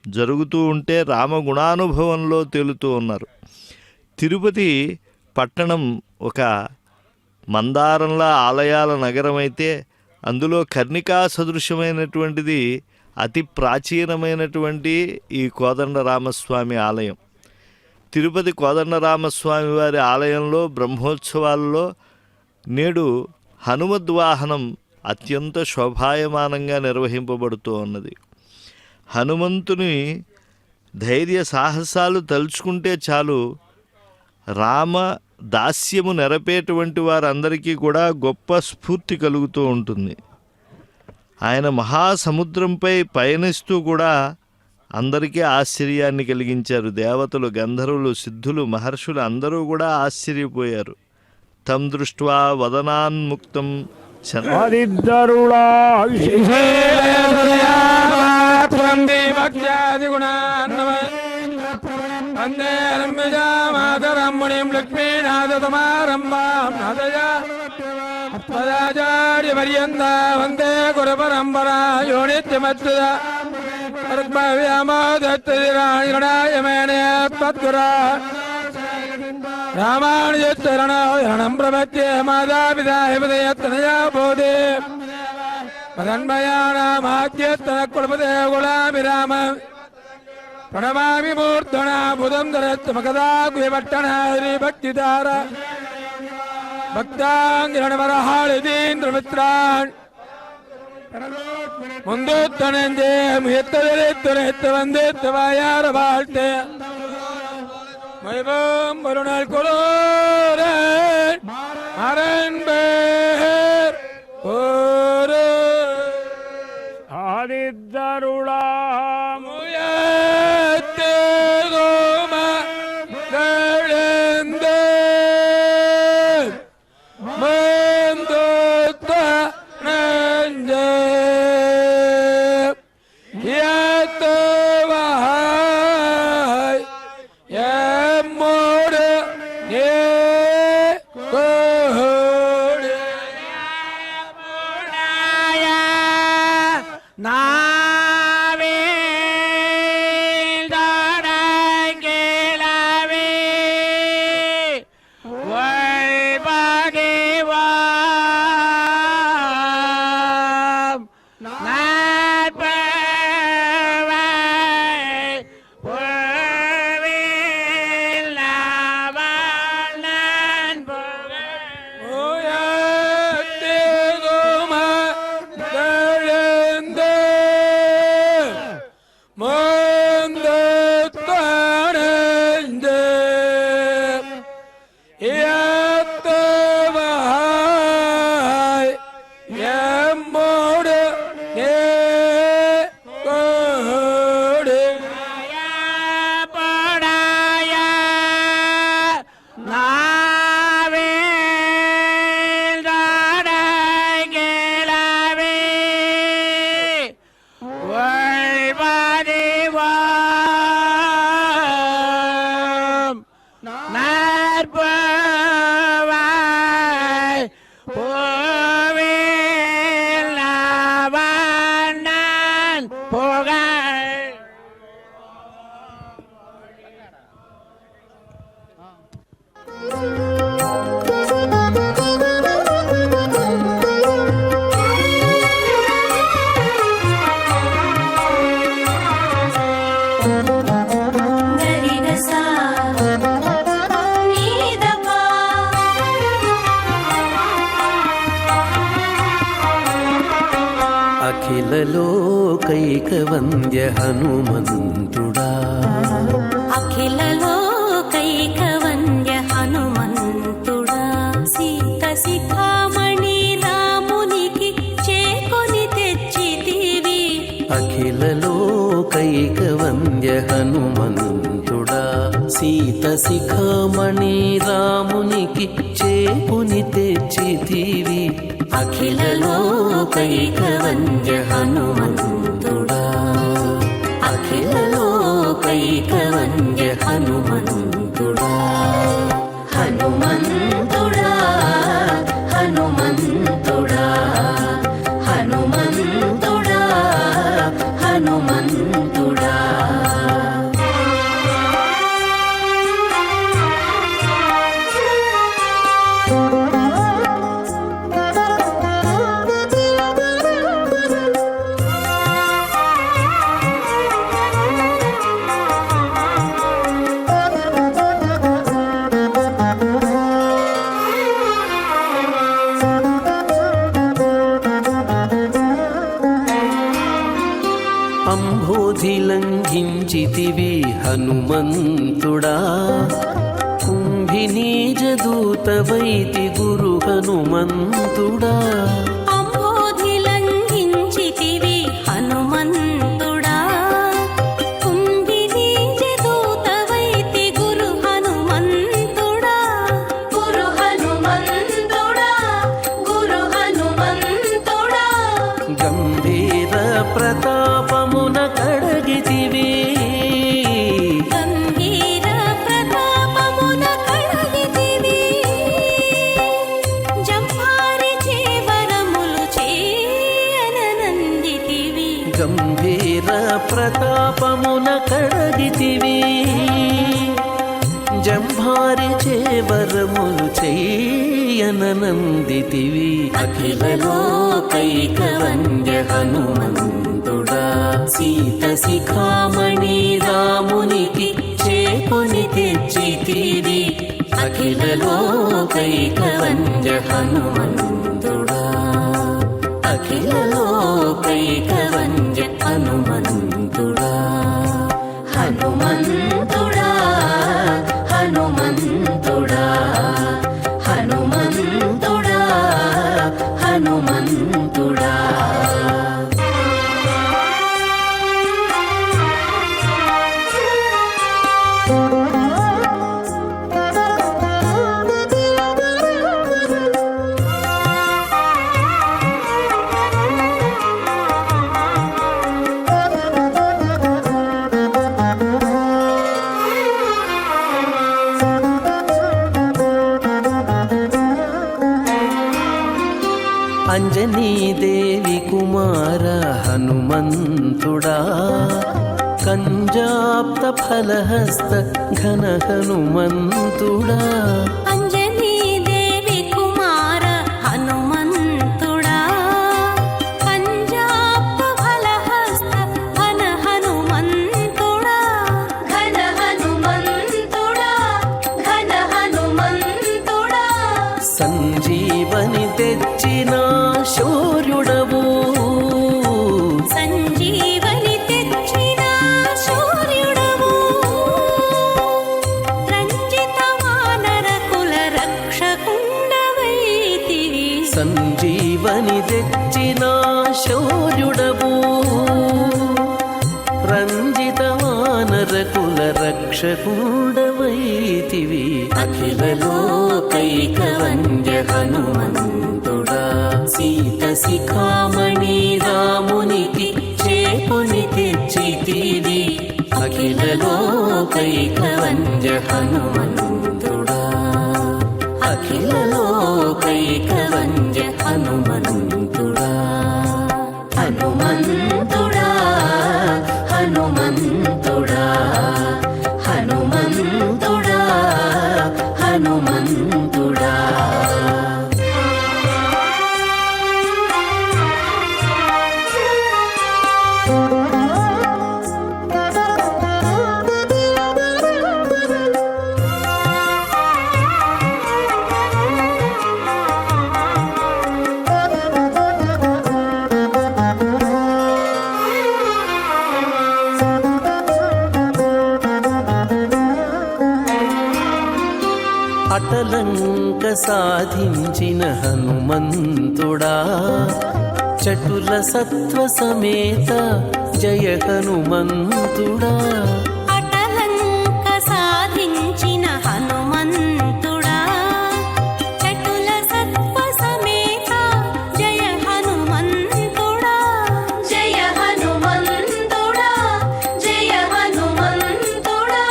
జరుగుతూ ఉంటే రామగుణానుభవంలో తేలుతూ ఉన్నారు. తిరుపతి పట్టణం ఒక మందారంలా ఆలయాల నగరం అయితే అందులో కర్ణికా సదృశ్యమైనటువంటిది అతి ప్రాచీనమైనటువంటి ఈ కోదండరామస్వామి ఆలయం. తిరుపతి కోదండరామస్వామి వారి ఆలయంలో బ్రహ్మోత్సవాల్లో నేడు హనుమద్వాహనం అత్యంత శోభాయమానంగా నిర్వహింపబడుతూ ఉన్నది. హనుమంతుని ధైర్య సాహసాలు తలుచుకుంటే చాలు రామ దాస్యము నెరపేటువంటి వారందరికీ కూడా గొప్ప స్ఫూర్తి కలుగుతూ ఉంటుంది. ఆయన మహాసముద్రంపై పయనిస్తూ కూడా అందరికీ ఆశ్చర్యాన్ని కలిగించారు. దేవతలు, గంధర్వులు, సిద్ధులు, మహర్షులు అందరూ కూడా ఆశ్చర్యపోయారు. తం దృష్ట్వా వదనాన్ముక్తం మాతరమ్మునిం లక్ష్మీనాథతమారంభాం పదాచార్యపర్యంత వందే గురు పరంపరా యో నిత్యమచ్యుత ర్గ్భవ్యామోదత్తిరాయమేనేత్మద్గురా రామానుజరణం ప్రపత్యే మాతాపితాహిపదయత్తనయా బోధే మదన్మయానామాద్యత్తన కులపదే గులామిరామ ప్రణమామి మూర్ధనా బుధం ధరత్మకదా గుయపట్టణ శ్రీభక్తిధార భక్తాంగిరణవరహాళిదీంద్రమిత్రాన్ ముందూత్తనంజే ముయత్తదెత్తు వందేత్తవాయార வாழ்த்தே மைபம் மறுநாள் கொலோரே அரண்பேர் ஓரே ஆதித்தருளாமுயத்தே கோம கழந்தே மந்தோத்த நஞ்சே ஏத்தவாய் எம்மோடு ஏ கோடு ఏకవంద్య హనుమంతుడా అఖిల లోకైక వంద్య హనుమంతుడా సీత శిఖామణి రామునికి చేకొని తెచ్చితివి అఖిల లోకైక వంద్య హనుమంతుడా సీత శిఖామణి రామునికి చేపుని తెచ్చితివి అఖిల లోకైక వంద్య హనుమంతుడా అఖిల లోకైక వంద్య హనుమంతుడా హనుమంతుడా హనుమంతుడా హనుమంతుడా హనుమంతుడా అంబోధి లంఘించితివి హనుమంతుడా కుంభినీజదూతవైతి గురు హనుమంతుడా అంబోధి లంఘించితివి హనుమంతుడా కుంభినీజదూతవైతి గురు హనుమంతుడా గురు హనుమంతుడా గురు హనుమంతుడా గంభీర ప్రతాపమున కడగితివి గంభీర ప్రతాపమున కడగితివి జంభారి చేవరములు చేయనందితివి గంభీర ప్రతాపమున కడగితివి జంభారి చేవరములు చెయ్యనందితివి అఖిల లోకైక వంద్య హనుమంతుడా సీత శిఖామణి రామునికి చేపుని తెచ్చితివి అఖిల లోకైక వంద్య హనుమంతుడా అఖిల లోకైక వంద్య హనుమంతుడా హనుమంతుడా హనుమంతుడా హనుమంతుడా హనుమంతుడా అంజనీదేవి కుమార హనుమంతుడా కంజాప్త ఫలహస్త ఘన హనుమంతుడా అంజనీదేవి కుమార హనుమంతుడా పంజాబ ఫలహస్త ఘన హనుమంతుడా ఘన హనుమంతుడా ఘన హనుమంతుడా సంజీవని తెచ్చిన శౌర్యుడవు సంజీవని తెచ్చిన శౌర్యుడవు రంజిత వానర కుల రక్షకుండవైతివి సంజీవని తెచ్చిన శౌర్యుడవు రంజిత వానర కుల రక్షకుండవైతివి అఖిల లోకైక వంద్య హనుమంతుడా సీత శిఖామణి రామునికి చేపుని తెచ్చితివి అఖిల లోకైక వంద్య హనుమంతుడా అఖిల లోకైక వంద్య హనుమంతుడా హనుమంతుడా హనుమంతుడా హనుమంతుడా హనుమంతుడా అటలంక సాధించిన హనుమంతుడా చటుల సత్వ సమేత జయ హనుమంతుడా అటలంక సాధించిన హనుమంతుడా చటుల సత్వ సమేత జయ హనుమంతుడా జయ హనుమంతుడా జయ హనుమంతుడా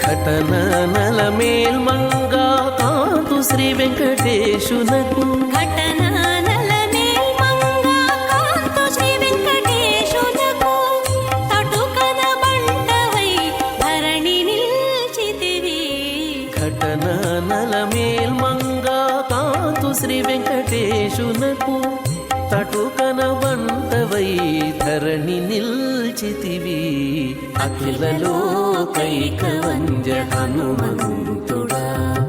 ఘటన నల మేల్మంగా కాంతు శ్రీ వెంకటేశునకు ఘటన నలమేల్మంగా కాంతు శ్రీ వెంకటేశునకు తటుకన బంటవై ధరణి నిల్చితివి ఘటన నల మేల్మంగా కాంతు శ్రీ వెంకటేశునకు తటుకన వంటవై ధరణి నిల్చితివి అఖిల లోకైక వంద్య హనుమంతుడా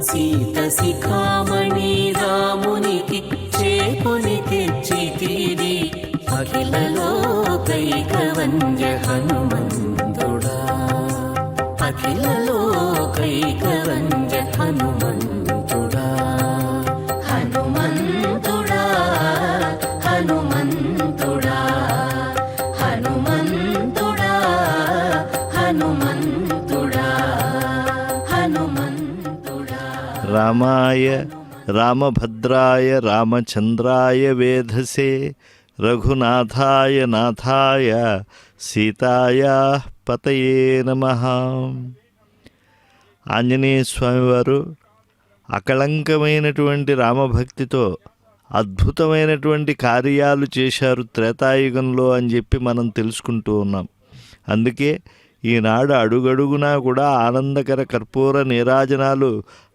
సీత శిఖామణి రామునికి చేకొని తెచ్చితివి అఖిల లోకైక వంద్య హనుమంతుడా అఖిల లోకైక వంద్య హనుమంతుడా హనుమంతుడా హనుమంతుడా హనుమంతుడా హనుమంతుడా హనుమంతుడా రామాయ రామభద్రాయ రామచంద్రాయ వేధసే రఘునాథాయ నాథాయ సీతాయ పతయే నమః. ఆంజనేయ స్వామివారు అకళంకమైనటువంటి రామభక్తితో అద్భుతమైనటువంటి కార్యాలు చేశారు త్రేతాయుగంలో అని చెప్పి మనం తెలుసుకుంటూ ఉన్నాం. అందుకే ఈనాడు అడుగడుగునా కూడా ఆనందకర కర్పూర నీరాజనాలు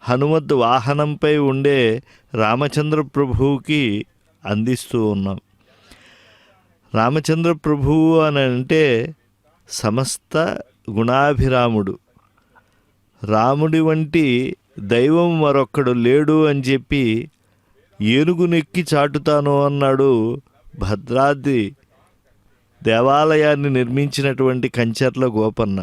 హనుమద్ వాహనంపై ఉండే రామచంద్ర ప్రభువుకి అందిస్తూ ఉన్నాం. రామచంద్ర ప్రభువు అని అంటే సమస్త గుణాభిరాముడు. రాముడి వంటి దైవం మరొక్కడు లేడు అని చెప్పి ఏనుగునెక్కి చాటుతాను అన్నాడు భద్రాద్రి దేవాలయాన్ని నిర్మించినటువంటి కంచర్ల గోపన్న.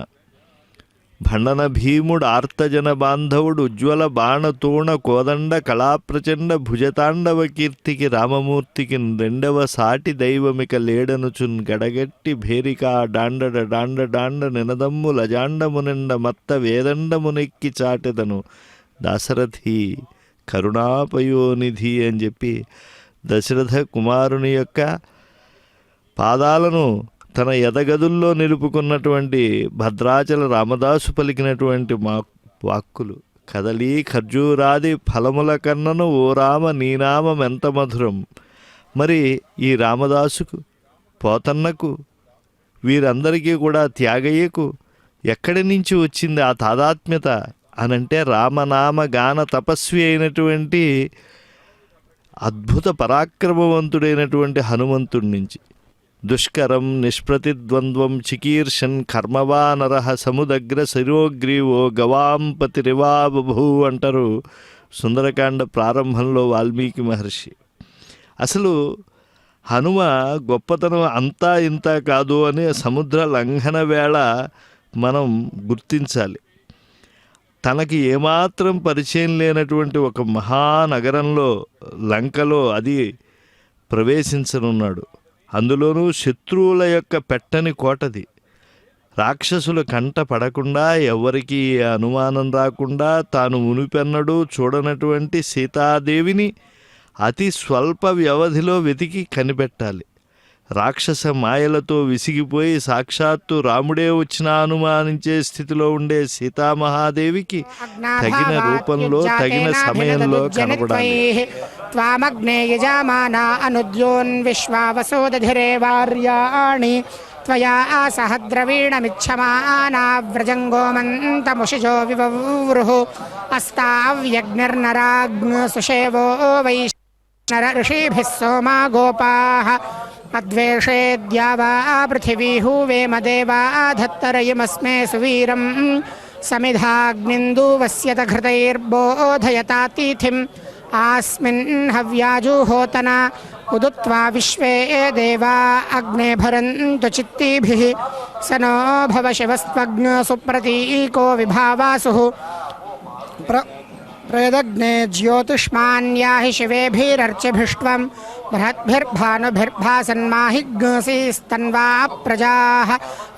భండన భీముడు ఆర్తజన బాంధవుడు ఉజ్వల బాణతోణ కోదండ కళాప్రచండ భుజతాండవ కీర్తికి రామమూర్తికి రెండవ సాటి దైవమిక లేడనుచున్ గడగట్టి భేరికా డాండడ డాండ డాండ నినదమ్ము లజాండమునిండ మత్త వేదండమునెక్కి చాటెదను దాశరథి కరుణాపయోనిధి అని చెప్పి దశరథ కుమారుని యొక్క పాదాలను తన ఎదగదుల్లో నిలుపుకున్నటువంటి భద్రాచల రామదాసు పలికినటువంటి వాక్కులు కదలీ ఖర్జూరాది ఫలముల కన్నను ఓ రామ నీ నామం ఎంత మధురం. మరి ఈ రామదాసుకు పోతన్నకు వీరందరికీ కూడా త్యాగయ్యకు ఎక్కడి నుంచి వచ్చింది ఆ తాదాత్మ్యత అనంటే రామనామ గాన తపస్వి అయినటువంటి అద్భుత పరాక్రమవంతుడైనటువంటి హనుమంతుడి నుంచి. దుష్కరం నిష్ప్రతిద్వంద్వం చికీర్షన్ కర్మవానరః సముదగ్ర శిరోగ్రీవో గవాంపతిరివా బభూ అంటారు సుందరకాండ ప్రారంభంలో వాల్మీకి మహర్షి. అసలు హనుమ గొప్పతనం అంతా ఇంత కాదు అని సముద్ర లంఘన వేళ మనం గుర్తించాలి. తనకి ఏమాత్రం పరిచయం లేనటువంటి ఒక మహానగరంలో లంకలో అది ప్రవేశించనున్నాడు. అందులోనూ శత్రువుల యొక్క పెట్టని కోటది. రాక్షసుల కంట పడకుండా ఎవరికి అనుమానం రాకుండా తాను మునిపెన్నడూ చూడనటువంటి సీతాదేవిని అతి స్వల్ప వ్యవధిలో వెతికి కనిపెట్టాలి. రాక్షస మాయలతో విసిగిపోయి సాక్షాత్తు రాముడే వచ్చిన అనుమానించే స్థితిలో ఉండే సీతామహాదేవికి తగిన రూపంలో తగిన సమయంలో కనపడాలి. త్వామగ్నే యజమానా అనుద్యోన్ విశ్వావసోదధిరే వార్యాణి త్వయా సహద్రవీణమిచ్చమానా వ్రజంగోమంతముషిజో వివవృః అస్తావ్యగ్నిర్నరాగ్సుషేవో వైష్ణర ఋషిభిः సోమా గోపాః అద్వేషేద్యావా పృథివీ హూవేమ దేవా ధత్తరయమస్మే సువీరం సమిధాగ్నిందూవస్యత ఘృతైర్బోధయతాతిథిం ఆస్మిన్ హవ్యాజుహోతన ఉదుత్వా విశ్వే దేవా అగ్నే భరంతు చిత్తీభిః సనో భవ శివస్త్వగ్న సుప్రతీకో విభావాసుః प्रेदग्ने ज्योतिष्मान्याहि शिवेभिरर्चिभिष्ट्वं बृहद्भिर्भानुभिर्भासन्माहिग्ंसीस्तन्वा प्रजाः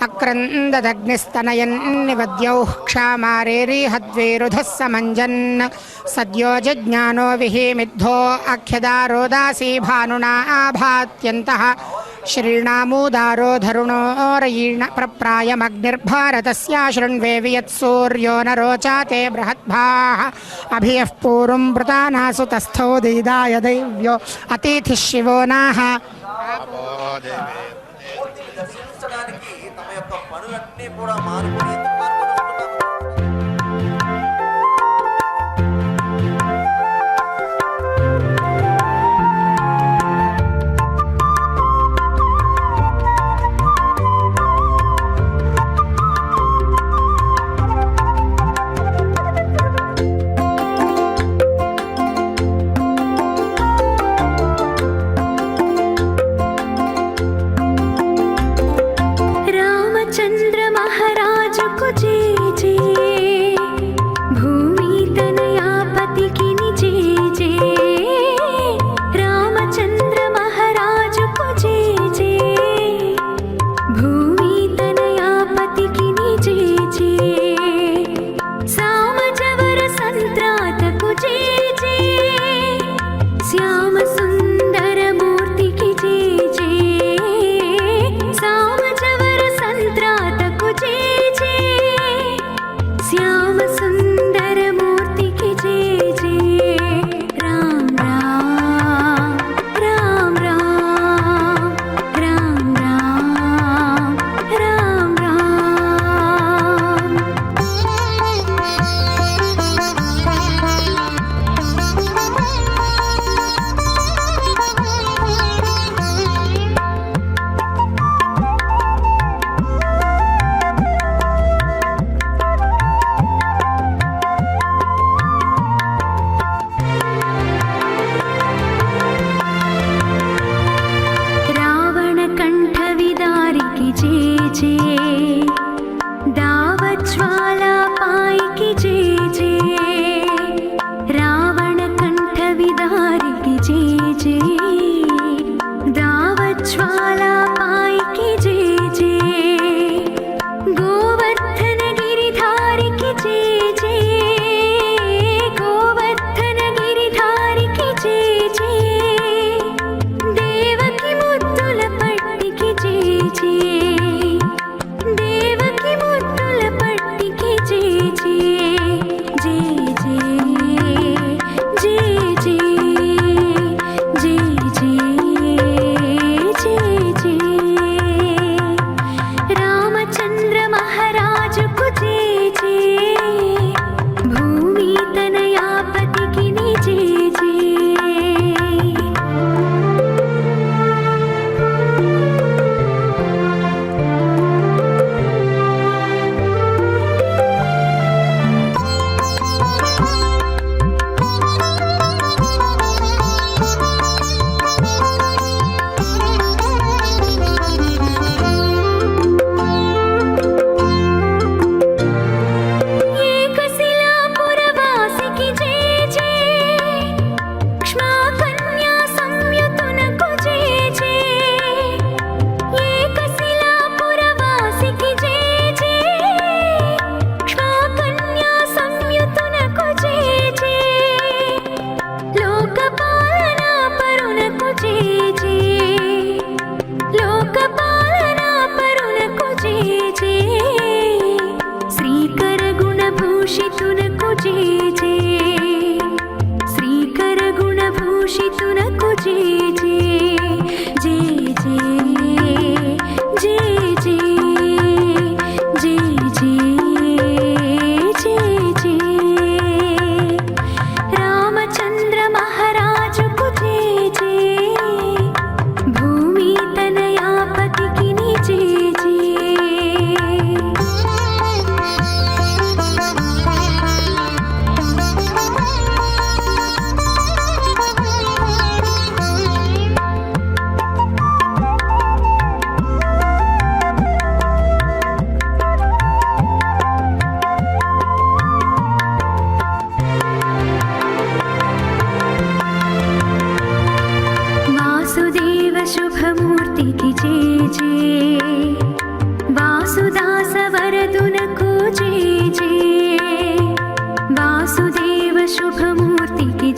अक्रन्ददग्निस्तनयन्निवद्यौः क्षामारेरिहद्वेरुधः समञ्जन् सद्यो जज्ञानो विहिमिद्धो अख्यदारोदासी भानुना आभात्यन्तः श्रीणामूदारो धरुणोरयीण प्रप्रायमग्निर्भारतस्य शृण्वेवि यत्सूर्यो न रोचाते बृहद्भाः अभियः पूर्वं वृतानासु तस्थो दीदाय दैव्यो अतिथिः शिवो नाः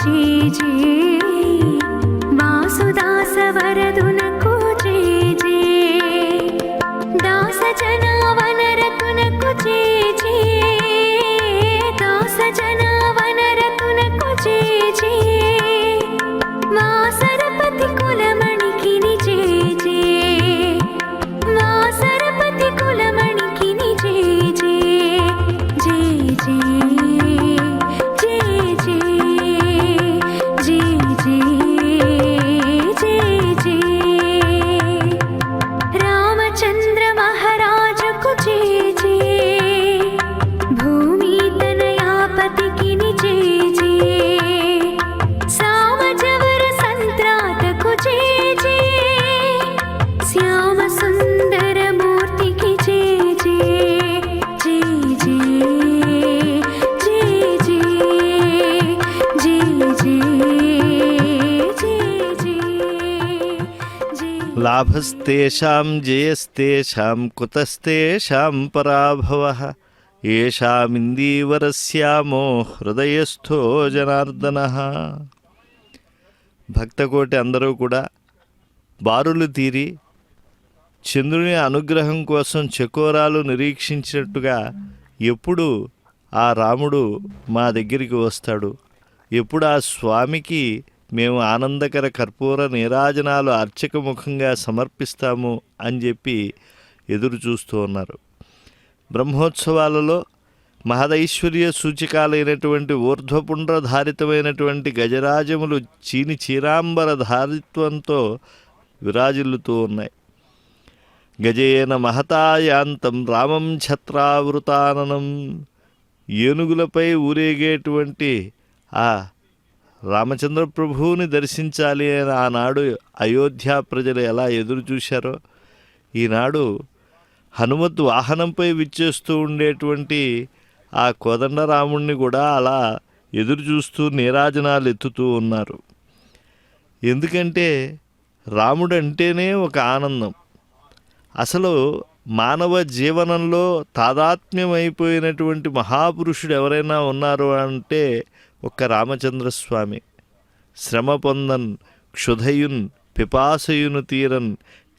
జయ జయ వాసుదాస వరదునకు జయ జయ దాస జనావనరతునకు జయ జయ దాస జనావనరతునకు జయ జయ వాసరపతి కులమణికి జయ జయ వాసరపతి కులమణికి జయ జయ జయ జయ జయ జయ జయ జయ జయ రామచంద్ర మహారాజుకు జయ జయ భూమి తనయాపతికి జయ జయ సామజవర సంత్రాతకు జయ జయ శ్యామ సుందర మూర్తికి జయ జయ జయ జయ జయ జయ జయ జయ జయ జయ లాభస్తేషాం జయస్తేషాం కుతస్తేషాం పరాభవః ఏషామిందీవరస్యామో హృదయస్థో జనార్దనః. భక్తకోటి అందరూ కూడా బారులు తీరి చంద్రుని అనుగ్రహం కోసం చకోరాలు నిరీక్షించినట్టుగా ఎప్పుడు ఆ రాముడు మా దగ్గరికి వస్తాడు, ఎప్పుడు ఆ స్వామికి మేము ఆనందకర కర్పూర నీరాజనాలు అర్చకముఖంగా సమర్పిస్తాము అని చెప్పి ఎదురు చూస్తూ ఉన్నారు. బ్రహ్మోత్సవాలలో మహదైశ్వర్య సూచికాలైనటువంటి ఊర్ధ్వపుండ్రధారితమైనటువంటి గజరాజములు చీని చీరాంబర ధారిత్వంతో విరాజిల్లుతూ ఉన్నాయి. గజేన మహతాయాంతం రామం ఛత్రావృతాననం. ఏనుగులపై ఊరేగేటువంటి ఆ రామచంద్ర ప్రభువుని దర్శించాలి అని ఆనాడు అయోధ్య ప్రజలు ఎలా ఎదురు చూశారో, ఈనాడు హనుమత్ వాహనంపై విచ్చేస్తూ ఉండేటువంటి ఆ కోదండరాముణ్ణి కూడా అలా ఎదురు చూస్తూ నీరాజనాలు ఎత్తుతూ ఉన్నారు. ఎందుకంటే రాముడు అంటేనే ఒక ఆనందం. అసలు మానవ జీవనంలో తాదాత్మ్యమైపోయినటువంటి మహాపురుషుడు ఎవరైనా ఉన్నారు అంటే ఒక్క రామచంద్రస్వామి. శ్రమ పొందన్ క్షుధయున్ పిపాసయును తీరన్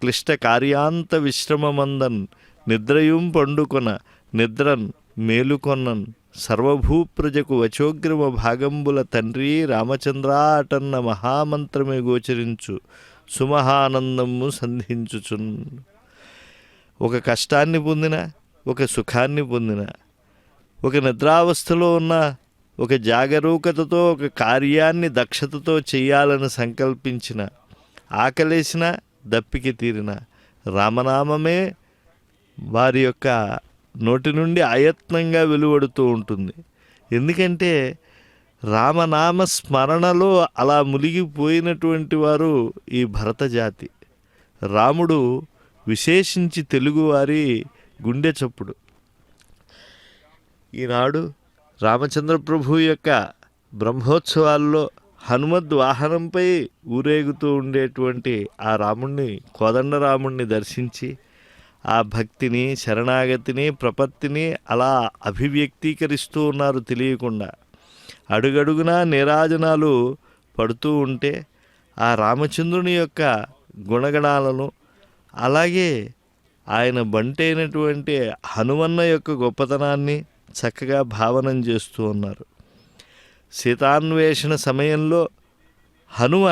క్లిష్ట కార్యాంత విశ్రమమందన్ నిద్రయుం పండుకొన నిద్రన్ మేలుకొన్నన్ సర్వభూప్రజకు వచోగ్రమ భాగంబుల తండ్రి రామచంద్రా అటన్న మహామంత్రమే గోచరించు సుమహానందము సంధించుచున్. ఒక కష్టాన్ని పొందిన, ఒక సుఖాన్ని పొందిన, ఒక నిద్రావస్థలో ఉన్న, ఒక జాగరూకతతో ఒక కార్యాన్ని దక్షతతో చేయాలని సంకల్పించిన, ఆకలేసిన దప్పికి తీరిన రామనామమే వారి యొక్క నోటి నుండి అయత్నంగా వెలువడుతూ ఉంటుంది. ఎందుకంటే రామనామ స్మరణలో అలా మునిగిపోయినటువంటి వారు ఈ భరత జాతి. రాముడు విశేషించి తెలుగువారి గుండె చప్పుడు. ఈనాడు రామచంద్ర ప్రభు యొక్క బ్రహ్మోత్సవాల్లో హనుమద్ వాహనంపై ఊరేగుతూ ఉండేటువంటి ఆ రాముణ్ణి, కోదండరాముణ్ణి దర్శించి ఆ భక్తిని, శరణాగతిని, ప్రపత్తిని అలా అభివ్యక్తీకరిస్తూ ఉన్నారు తెలియకుండా. అడుగడుగునా నీరాజనాలు పడుతూ ఉంటే ఆ రామచంద్రుని యొక్క గుణగణాలను, అలాగే ఆయన బంటైనటువంటి హనుమన్న యొక్క గొప్పతనాన్ని చక్కగా భావనం చేస్తూ ఉన్నారు. సీతాన్వేషణ సమయంలో హనుమ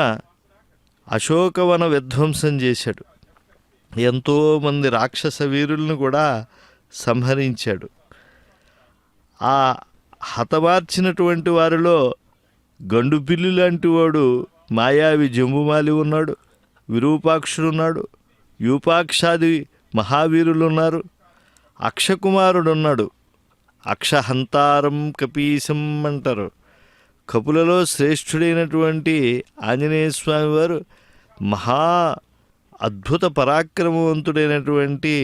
అశోకవన విధ్వంసం చేశాడు. ఎంతోమంది రాక్షస వీరులను కూడా సంహరించాడు. ఆ హతమార్చినటువంటి వారిలో గండుపిల్లి లాంటి వాడు మాయావి జంబుమాలి ఉన్నాడు, విరూపాక్షుడున్నాడు, యూపాక్షాది మహావీరులున్నారు, అక్షకుమారుడున్నాడు, అక్షహంతారం కపీశం అంటారు. కపులలో శ్రేష్ఠుడైనటువంటి ఆంజనేయ స్వామి వారు మహా అద్భుత పరాక్రమవంతుడైనటువంటి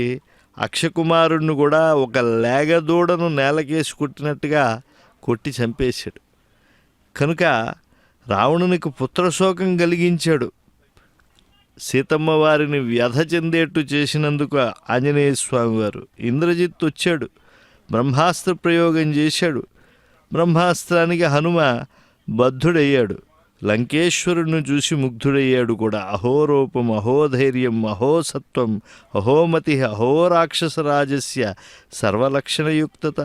అక్షకుమారుడిని కూడా ఒక లేగదూడను నేలకేసి కొట్టినట్టుగా కొట్టి చంపేశాడు. కనుక రావణునికి పుత్రశోకం కలిగించాడు. సీతమ్మ వారిని వ్యధ చెందేట్టు చేసినందుకు ఆంజనేయ స్వామి వారు ఇంద్రజిత్ వచ్చాడు, బ్రహ్మాస్త్ర ప్రయోగం చేశాడు. బ్రహ్మాస్త్రానికి హనుమ బద్ధుడయ్యాడు. లంకేశ్వరుని చూసి ముగ్ధుడయ్యాడు కూడా. అహోరూపం, అహోధైర్యం, అహోసత్వం, అహోమతి, అహోరాక్షసరాజస్య సర్వలక్షణయుక్తత.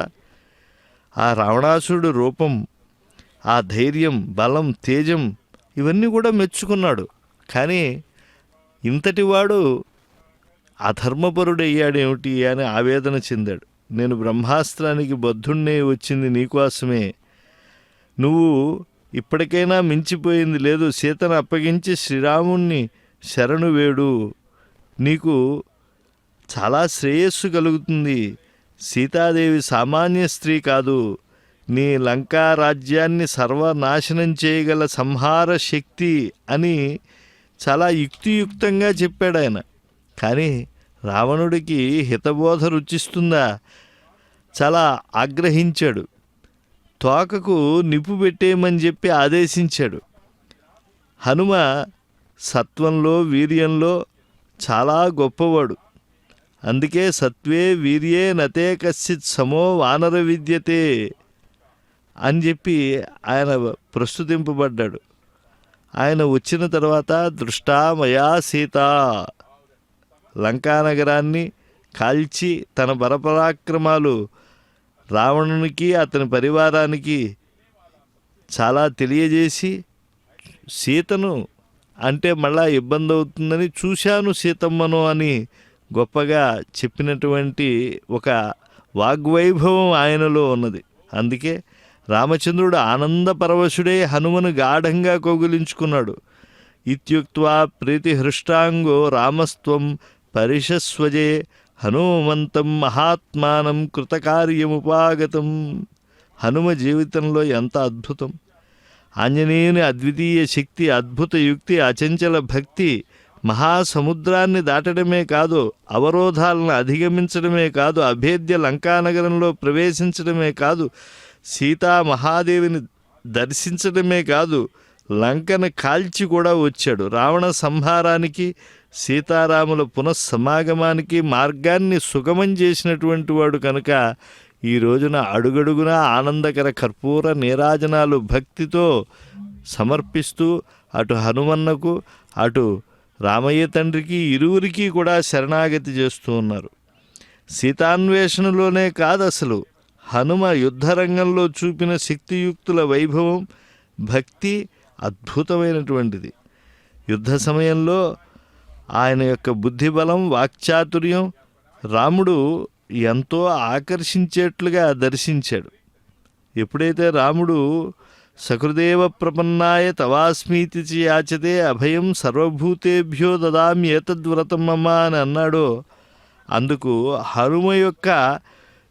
ఆ రావణాసురుడు రూపం, ఆ ధైర్యం, బలం, తేజం ఇవన్నీ కూడా మెచ్చుకున్నాడు. కానీ ఇంతటివాడు అధర్మపరుడయ్యాడేమిటి అని ఆవేదన చెందాడు. నేను బ్రహ్మాస్త్రానికి బద్ధుణ్ణే వచ్చింది నీకోసమే. నువ్వు ఇప్పటికైనా మించిపోయింది లేదు. సీతను అప్పగించి శ్రీరాముణ్ణి శరణు వేడు, నీకు చాలా శ్రేయస్సు కలుగుతుంది. సీతాదేవి సామాన్య స్త్రీ కాదు. నీ లంకా రాజ్యాన్ని సర్వనాశనం చేయగల సంహార శక్తి అని చాలా యుక్తియుక్తంగా చెప్పాడు ఆయన. కానీ రావణుడికి హితబోధ రుచిస్తుందా? చాలా ఆగ్రహించాడు. తోకకు నిప్పు పెట్టేయమని చెప్పి ఆదేశించాడు. హనుమ సత్వంలో, వీర్యంలో చాలా గొప్పవాడు. అందుకే సత్వే వీర్యే నతే కశ్చిత్ సమో వానర విద్యతే అని చెప్పి ఆయన ప్రస్తుతింపబడ్డాడు. ఆయన వచ్చిన తర్వాత దృష్టా మయా సీత, లంకానగరాన్ని కాల్చి తన బలపరాక్రమాలు రావణునికి అతని పరివారానికి చాలా తెలియజేసి, సీతను అంటే మళ్ళా ఇబ్బంది అవుతుందని చూశాను సీతమ్మను అని గొప్పగా చెప్పినటువంటి ఒక వాగ్వైభవం ఆయనలో ఉన్నది. అందుకే రామచంద్రుడు ఆనందపరవశుడే హనుమను గాఢంగా కౌగిలించుకున్నాడు. ఇత్యుక్త్వా ప్రీతిహృష్టాంగో రామస్త్వం పరిషస్వజే హనుమంతం మహాత్మానం కృతకార్యముపాగతం. హనుమ జీవితంలో ఎంత అద్భుతం! ఆంజనేయుని అద్వితీయ శక్తి, అద్భుత యుక్తి, అచంచల భక్తి మహాసముద్రాన్ని దాటడమే కాదు, అవరోధాలను అధిగమించడమే కాదు, అభేద్య లంకానగరంలో ప్రవేశించడమే కాదు, సీతా మహాదేవిని దర్శించడమే కాదు, లంకను కాల్చి కూడా వచ్చాడు. రావణ సంహారానికి, సీతారాముల పునఃసమాగమానికి మార్గాన్ని సుగమం చేసినటువంటి వాడు కనుక ఈ రోజున అడుగడుగున ఆనందకర కర్పూర నీరాజనాలు భక్తితో సమర్పిస్తూ అటు హనుమన్నకు అటు రామయ్య తండ్రికి ఇరువురికి కూడా శరణాగతి చేస్తూ ఉన్నారు. సీతాన్వేషణలోనే కాదు, అసలు హనుమ యుద్ధరంగంలో చూపిన శక్తియుక్తుల వైభవం, భక్తి అద్భుతమైనటువంటిది. యుద్ధ సమయంలో ఆయన యొక్క బుద్ధిబలం, వాక్చాతుర్యం రాముడు ఎంతో ఆకర్షించేట్లుగా దర్శించాడు. ఎప్పుడైతే రాముడు సకృదేవ ప్రపన్నాయ తవాస్మీతి యాచతే అభయం సర్వభూతేభ్యో దదామి ఏతద్వ్రతం మమ అని అన్నాడో, అందుకు హనుమ యొక్క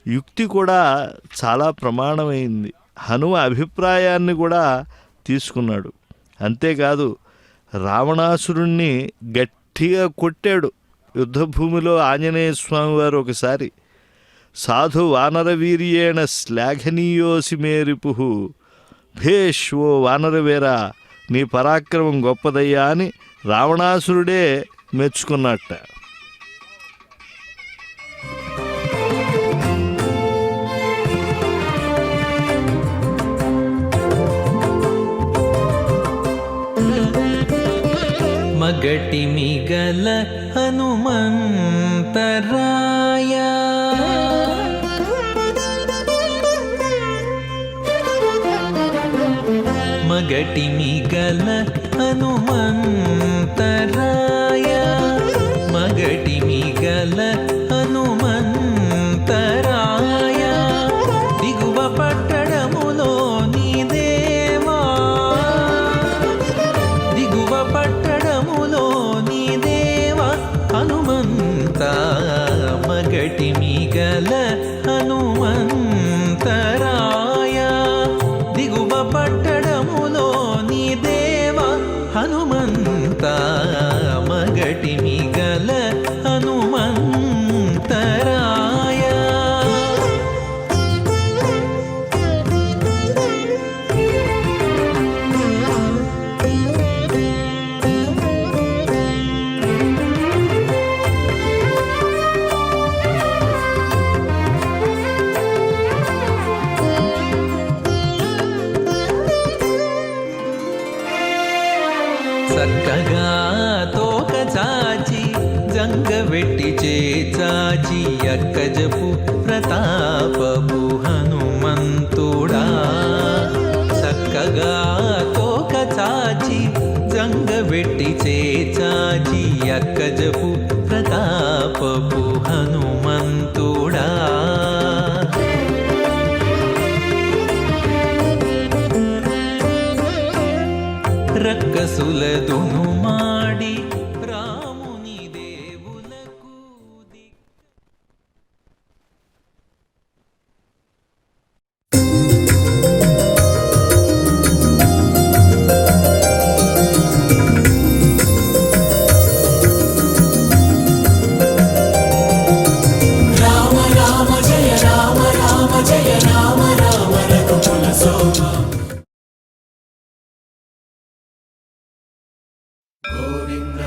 యుక్తి కూడా చాలా ప్రమాణమైంది. హనుమ అభిప్రాయాన్ని కూడా తీసుకున్నాడు. అంతేకాదు రావణాసురుణ్ణి గట్టిగా కొట్టాడు యుద్ధభూమిలో ఆంజనేయ స్వామి వారు ఒకసారి. సాధు వానరవీర్యేణ శ్లాఘనీయోసి మే రిపుః, భేష్ ఓ వానరవేరా, నీ పరాక్రమం గొప్పదయ్యా అని రావణాసురుడే మెచ్చుకున్నట్ట. మగటి మిగల హనుమంతరాయ, మగటి మిగల హనుమంతరాయ, మగటి మిగల హనుమంతరాయ, దిగువ పట్టడములో నీ దేవా, దిగువ పట్టడములో నీ దేవా హనుమంత, మగటి మిగల హనుమంతరాయ, దిగువ పట్టడములో నీ దేవా హనుమంత, మగటి మిగల హనుమంతరాయ. అక్కజపు ప్రతాపపు హనుమంతుడా చక్కగా తోక చాచి జంగబెట్టి చేచాచి అక్కజపు ప్రతాపపు హనుమంతుడా రక్కసుల దును మాడి రాముని దేవులకు గోవింద